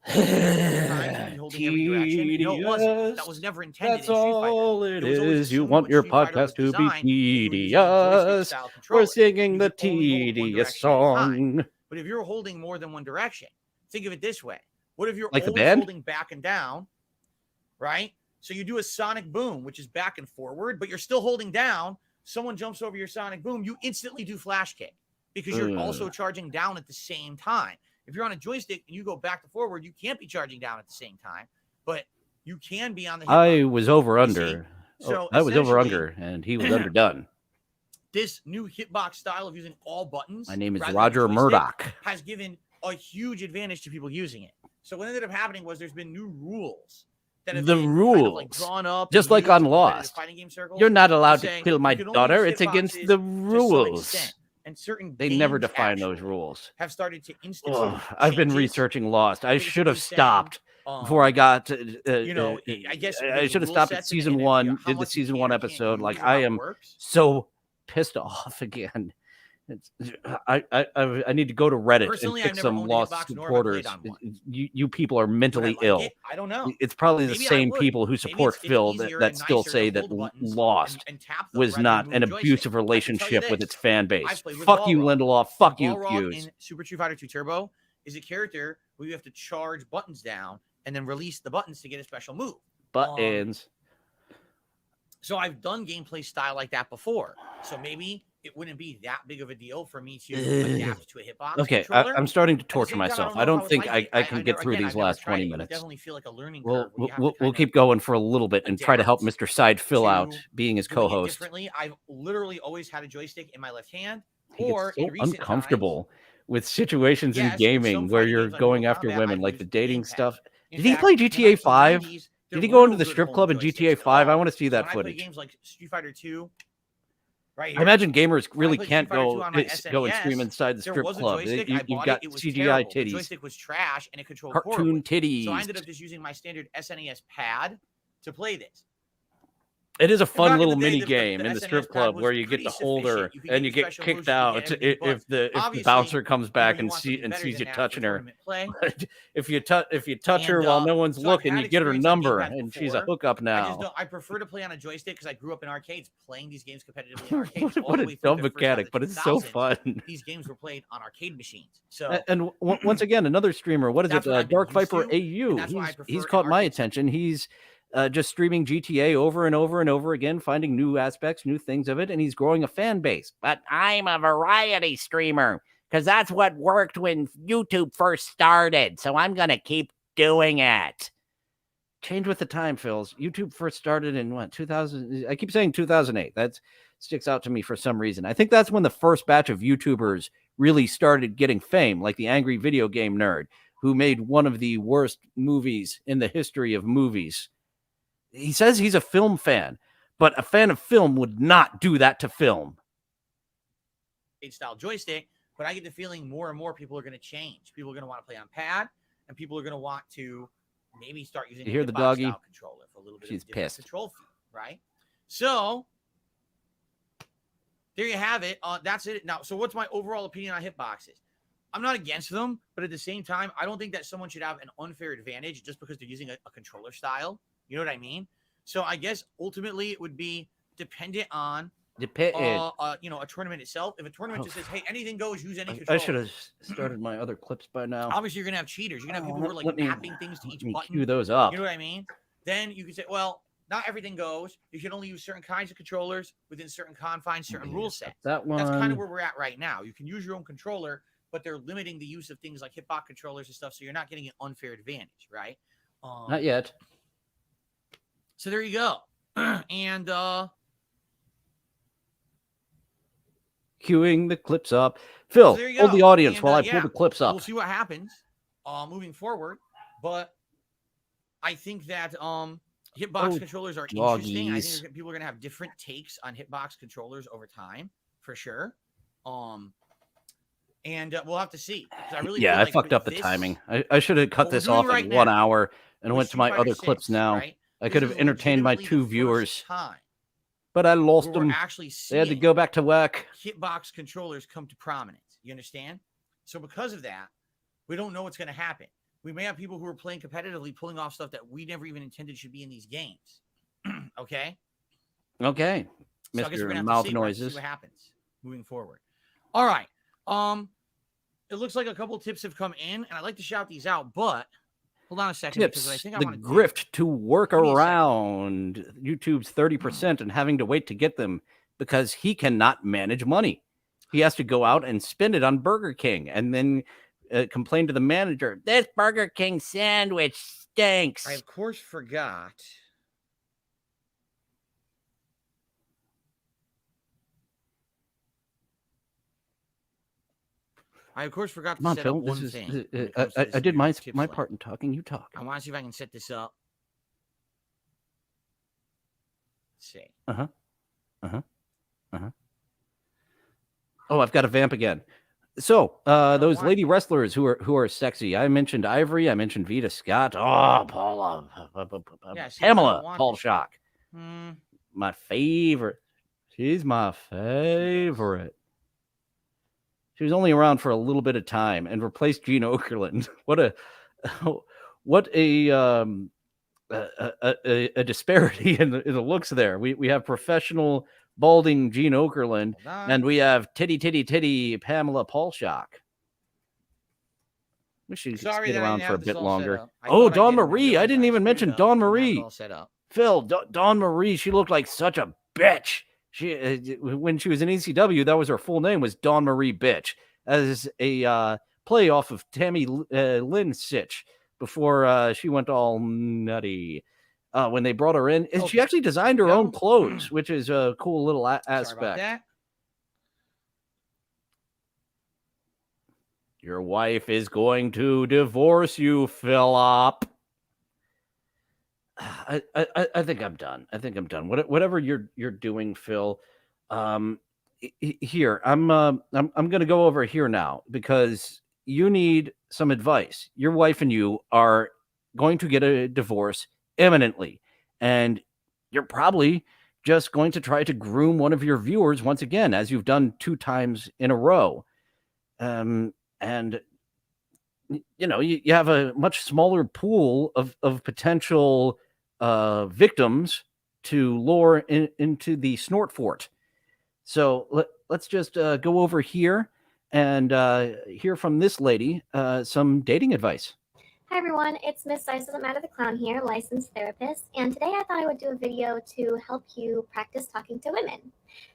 to be holding every direction? No, it wasn't. That was never intended. That's all it is. You want your podcast to be tedious. We're singing the tedious song. But if you're holding more than one direction, think of it this way. What if you're like always holding back and down, right? So you do a sonic boom, which is back and forward, but you're still holding down. Someone jumps over your sonic boom, you instantly do flash kick because you're also charging down at the same time. If you're on a joystick and you go back to forward, you can't be charging down at the same time, but you can be on the hitbox. I was over under. So I was over under, and he was underdone. This new hitbox style of using all buttons. My name is Roger Murdoch. Has given a huge advantage to people using it. So what ended up happening was there's been new rules. That have been rules kind of like drawn up, just like on Lost. You're not allowed to kill my daughter. It's against the rules. And certain they never define those rules. Have started to institute. I've been researching Lost. I should have stopped before I got to. I guess I should have stopped at season 1. Did the season 1 episode? Like I am so pissed off again. I need to go to Reddit and pick some Lost supporters. You people are mentally ill. I don't know. It's probably the same people who support Phil that still say that Lost was not an abusive relationship with its fan base. Fuck you, Lindelof. Fuck you, Hughes. In Super Street Fighter 2 Turbo is a character where you have to charge buttons down and then release the buttons to get a special move. Buttons. So I've done gameplay style like that before. So maybe it wouldn't be that big of a deal for me to adapt to a hitbox. Okay, I'm starting to torture myself. I don't think I can get through these last 20 minutes. Definitely feel like a learning curve. We'll keep going for a little bit and try to help Mr. DarkSydePhil out, being his co-host. Differently, I've literally always had a joystick in my left hand. Or so uncomfortable with situations in gaming where you're going after women, like the dating stuff. Did he play GTA 5? Did he go into the strip club in GTA 5? I want to see that footage. Games like Street Fighter 2. Right I imagine gamers really can't go and stream inside the strip club. You've got CGI titties. The joystick was trash and it controlled cartoon titties. So I ended up just using my standard SNES pad to play this. It is a fun little mini game in the strip club where you get to hold her and you get kicked out if the bouncer comes back and sees you touching her. If you touch her while no one's looking, you get her number and she's a hookup now. I prefer to play on a joystick because I grew up in arcades playing these games competitively in arcades. What a dumb mechanic, but it's so fun. These games were played on arcade machines. So and once again, another streamer. What is it? DarkViper AU. He's caught my attention. He's just streaming GTA over and over and over again, finding new aspects, new things of it, and he's growing a fan base. But I'm a variety streamer because that's what worked when YouTube first started, so I'm going to keep doing it. Change with the time, Phils. YouTube first started in, 2000? I keep saying 2008. That sticks out to me for some reason. I think that's when the first batch of YouTubers really started getting fame, like the Angry Video Game Nerd, who made one of the worst movies in the history of movies. He says he's a film fan, but a fan of film would not do that to film. Style joystick, but I get the feeling more and more people are going to change. People are going to want to play on pad, and people are going to want to maybe start using you hear the doggy controller for a little bit. She's of different pissed. Control feel, right? So there you have it. That's it. Now, so what's my overall opinion on hitboxes? I'm not against them, but at the same time, I don't think that someone should have an unfair advantage just because they're using a controller style. You know what I mean? So I guess ultimately it would be dependent on a tournament itself. If a tournament just says, "Hey, anything goes, use any controller." I should have started my other clips by now. Obviously, you're gonna have cheaters. You're gonna have people who are like mapping things to each button. Cue those up. You know what I mean? Then you can say, "Well, not everything goes. You can only use certain kinds of controllers within certain confines, certain rule sets." That one. That's kind of where we're at right now. You can use your own controller, but they're limiting the use of things like hitbox controllers and stuff, so you're not getting an unfair advantage, right? Not yet. So there you go. And Queuing the clips up. Phil, there you hold go. the audience And, while I yeah, pull the clips up. we'll see what happens moving forward. But I think that hitbox controllers are interesting. I doggies. think people are going to have different takes on hitbox controllers over time, for sure. And we'll have to see. 'Cause I really feel I like fucked up the this- timing. I should have cut what we're this off doing right in 1 now hour and with went to Street my Fighter other 6, clips now. right? I This could have is entertained my legitimately 2 the first viewers, time but I lost where we're them. actually They had to seeing go back to work. hitbox controllers come to prominence. You understand? So because of that, we don't know what's going to happen. We may have people who are playing competitively pulling off stuff that we never even intended should be in these games. Okay? Okay. So I guess we're Mr. gonna have Mouth to see, we're gonna have to see Noises. what happens moving forward. All right. It looks like a couple tips have come in, and I'd like to shout these out, but hold on a second because I Tips, think I the want to grift to work Give me a second. around YouTube's 30% and having to wait to get them because he cannot manage money. He has to go out and spend it on Burger King and then complain to the manager, this Burger King sandwich stinks. I of course forgot. I of course forgot to Come on, set Phil. up one This thing. is when it comes to I this did new my tip my slate. part in talking. You talk. I want to see if I can set this up. Let's see. Oh, I've got a vamp again. So, those why? lady wrestlers who are sexy. I mentioned Ivory. I mentioned Vita Scott. Oh, Paula, Yeah, see, I don't Pamela, want Paul this. Shock. My favorite. She's my favorite. She was only around for a little bit of time and replaced Gene Okerlund. What a disparity in the looks there. We have professional balding Gene Okerlund, and we have titty Pamela Paulshock. Wish she could Sorry stay that I around didn't for a have this bit all longer. set up. I Oh, thought I Dawn did, and Marie. I didn't even mention Dawn screwed up. Marie. Didn't have it all set up. Phil, Dawn Marie, she looked like such a bitch. She when she was in ECW, that was her full name, was Dawn Marie Bitch, as a play off of Tammy Lynn Sitch before she went all nutty. When they brought her in, and she actually designed her own clothes, which is a cool little aspect. Sorry about that. Your wife is going to divorce you, Philip. I think I'm done. I think I'm done. Whatever you're doing, Phil. Here I'm going to go over here now because you need some advice. Your wife and you are going to get a divorce imminently, and you're probably just going to try to groom one of your viewers once again, as you've done 2 times in a row. And you know, you have a much smaller pool of potential victims to lure into the snort fort. So let's just go over here and hear from this lady some dating advice. Hi everyone, it's Miss Size Doesn't Matter the Clown here, licensed therapist, and today I thought I would do a video to help you practice talking to women.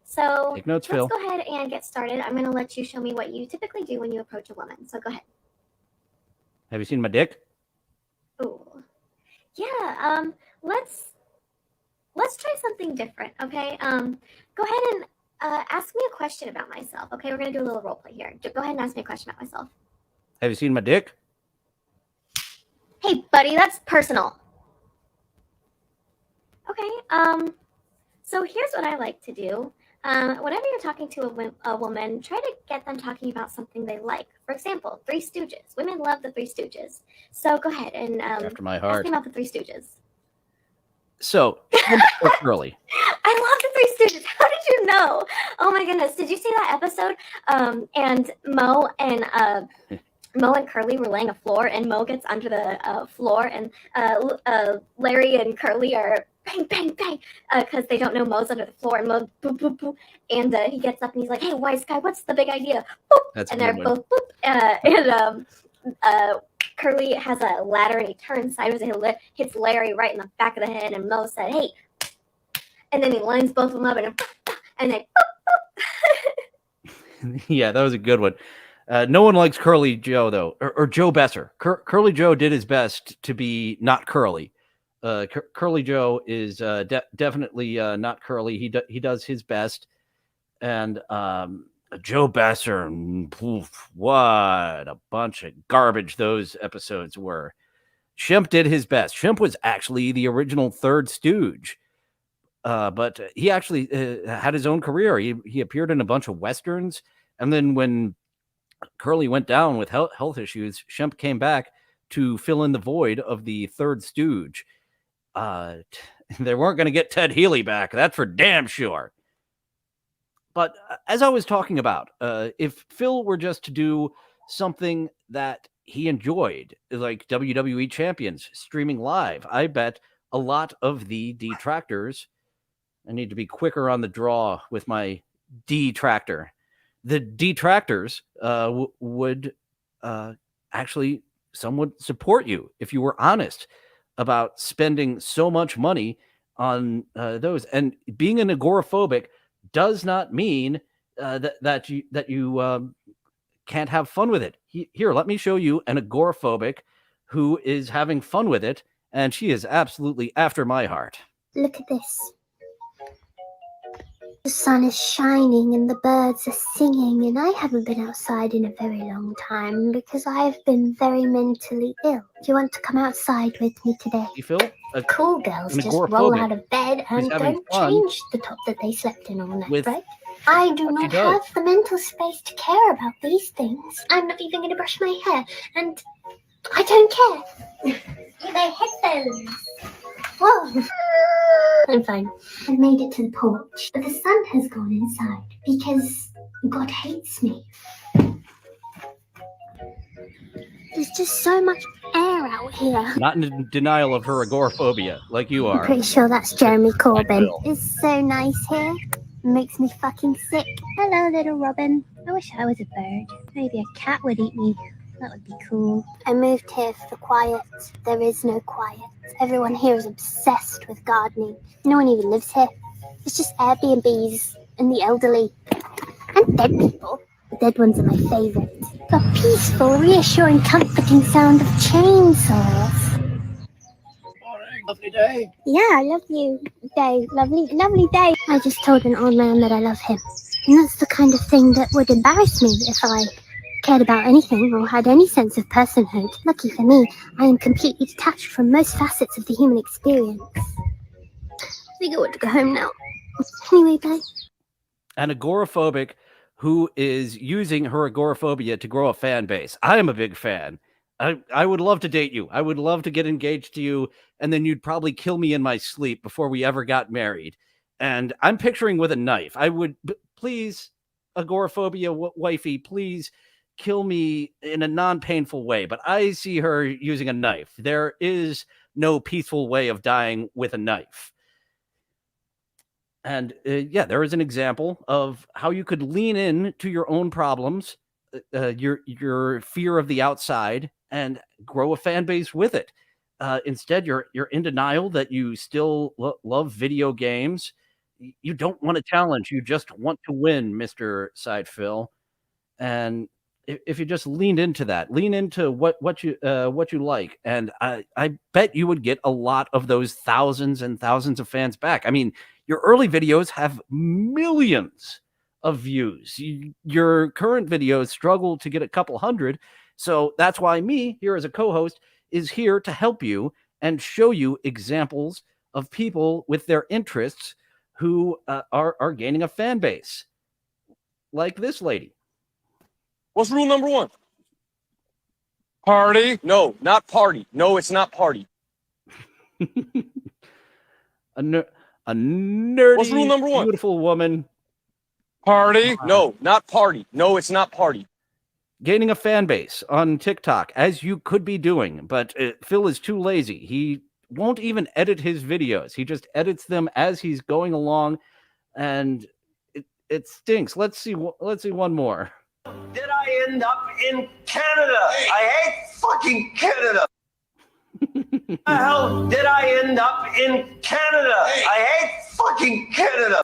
So Take notes, let's Phil. go ahead and get started. I'm going to let you show me what you typically do when you approach a woman. So go ahead. Have you seen my dick? Ooh, yeah. Let's try something different. Okay. Go ahead and ask me a question about myself. Okay, we're going to do a little role play here. Go ahead and ask me a question about myself. Have you seen my dick? Hey, buddy, that's personal. Okay, so here's what I like to do. Whenever you're talking to a woman, try to get them talking about something they like. For example, Three Stooges. Women love the Three Stooges. So go ahead and After my ask heart. me about the Three Stooges. So, early. I love the Three Stooges. How did you know? Oh my goodness. Did you see that episode? And Mo and Curly were laying a floor, and Mo gets under the floor, and Larry and Curly are bang, bang, bang, because they don't know Mo's under the floor, and Mo boop, boop, boop, and he gets up and he's like, hey, wise guy, what's the big idea? Boop, That's and a they're good one. both boop, and Curly has a ladder, and he turns sideways, and he hits Larry right in the back of the head, and Mo said, hey, and then he lines both of them up, and they boop, boop. Yeah, that was a good one. No one likes Curly Joe, though, or Joe Besser. Curly Joe did his best to be not curly. Curly Joe is definitely not curly. He does his best. And Joe Besser, poof, what a bunch of garbage those episodes were. Shemp did his best. Shemp was actually the original third stooge. But he actually had his own career. He appeared in a bunch of Westerns. And then when Curly went down with health issues, Shemp came back to fill in the void of the third stooge. They weren't going to get Ted Healy back. That's for damn sure. But as I was talking about, if Phil were just to do something that he enjoyed, like WWE Champions streaming live, I bet a lot of the detractors, I need to be quicker on the draw with my detractor. The detractors would actually, some would support you if you were honest about spending so much money on those. And being an agoraphobic does not mean that you can't have fun with it. Here, let me show you an agoraphobic who is having fun with it, and she is absolutely after my heart. Look at this. The sun is shining and the birds are singing, and I haven't been outside in a very long time because I've been very mentally ill. Do you want to come outside with me today? You feel? Cool girls just roll out of bed and don't change the top that they slept in all night, right? I do not have the mental space to care about these things. I'm not even going to brush my hair, and I don't care. You wear headphones. Whoa. I'm fine. I made it to the porch, but the sun has gone inside because God hates me. There's just so much air out here. Not in denial of her agoraphobia, like you are. I'm pretty sure that's Jeremy Corbyn. It's so nice here. It makes me fucking sick. Hello, little Robin. I wish I was a bird. Maybe a cat would eat me. That would be cool. I moved here for quiet. There is no quiet. Everyone here is obsessed with gardening. No one even lives here. It's just Airbnbs and the elderly. And dead people. The dead ones are my favourite. The peaceful, reassuring, comforting sound of chainsaws. Morning, lovely day. Yeah, lovely day. Lovely day. I just told an old man that I love him. And that's the kind of thing that would embarrass me if I cared about anything or had any sense of personhood. Lucky for me, I am completely detached from most facets of the human experience. I think I want to go home now. Anyway, bye. An agoraphobic who is using her agoraphobia to grow a fan base. I am a big fan. I would love to date you. I would love to get engaged to you, and then you'd probably kill me in my sleep before we ever got married. And I'm picturing with a knife. I would, please, agoraphobia wifey, please kill me in a non-painful way. But I see her using a knife. There is no peaceful way of dying with a knife. And yeah, there is an example of how you could lean in to your own problems, your fear of the outside, and grow a fan base with it. Instead, you're in denial that you still love video games. You don't want a challenge. You just want to win, Mr. DarkSydePhil. And if you just leaned into that, lean into what you like, and I bet you would get a lot of those thousands and thousands of fans back. I mean, your early videos have millions of views. Your current videos struggle to get a couple hundred. So that's why me here as a co-host is here to help you and show you examples of people with their interests who are gaining a fan base, like this lady. What's rule number one? Party? No, not party. No, it's not party. A nerdy, What's rule number one? beautiful woman. Party? No, not party. No, it's not party. Gaining a fan base on TikTok, as you could be doing, but Phil is too lazy. He won't even edit his videos. He just edits them as he's going along, and it stinks. Let's see one more. Did I end up in Canada? I hate fucking Canada. How did I end up in Canada? I hate fucking Canada.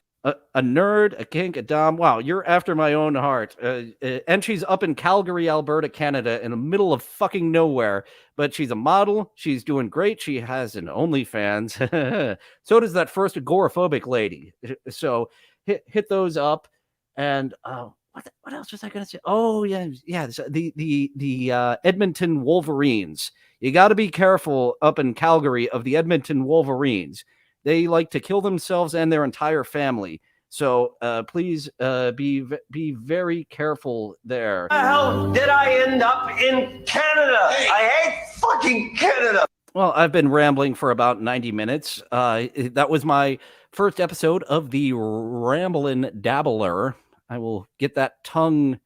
nerd, a kink, a dom. Wow, you're after my own heart. And she's up in Calgary, Alberta, Canada, in the middle of fucking nowhere. But she's a model. She's doing great. She has an OnlyFans. So does that first agoraphobic lady. So hit those up. And what else was I going to say? Oh yeah. The Edmonton Wolverines. You got to be careful up in Calgary of the Edmonton Wolverines. They like to kill themselves and their entire family. So please be very careful there. How the hell did I end up in Canada? I hate fucking Canada. Well, I've been rambling for about 90 minutes. That was my first episode of the Ramblin' Dabbler. I will get that tongue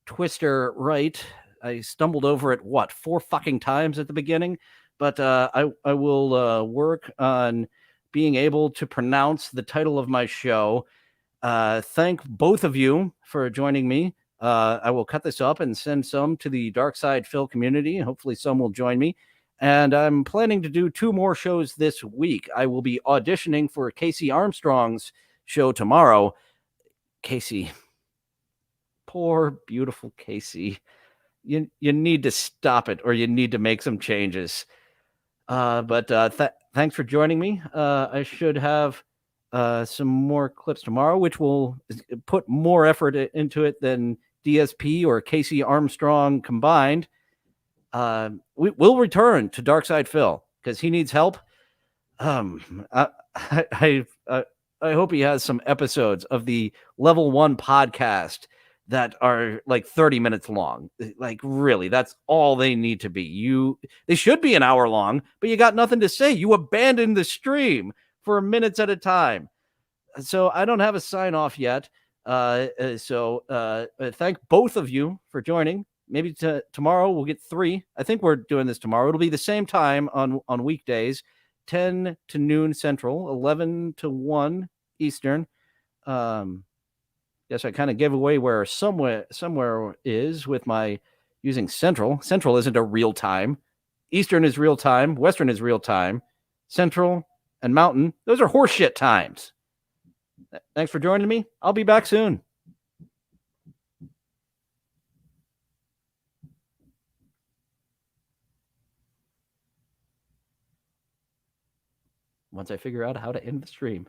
twister right. I stumbled over it, 4 fucking times at the beginning? But I will work on being able to pronounce the title of my show. Thank both of you for joining me. I will cut this up and send some to the DarkSydePhil community. Hopefully some will join me. And I'm planning to do 2 more shows this week. I will be auditioning for Casey Armstrong's show tomorrow. Casey, poor, beautiful Casey. You need to stop it, or you need to make some changes. Thanks for joining me. I should have some more clips tomorrow, which will put more effort into it than DSP or Casey Armstrong combined. We'll return to DarkSydePhil because he needs help. I hope he has some episodes of the Level 1 podcast that are like 30 minutes long. Like, really, that's all they need to be. They should be an hour long, but you got nothing to say. You abandoned the stream for minutes at a time. So I don't have a sign off yet. So thank both of you for joining. Maybe tomorrow we'll get 3. I think we're doing this tomorrow. It'll be the same time on weekdays, 10 to noon Central, 11 to 1 Eastern. Guess I kind of gave away where somewhere is with my using Central. Central isn't a real time. Eastern is real time. Western is real time. Central and Mountain, those are horseshit times. Thanks for joining me. I'll be back soon. Once I figure out how to end the stream.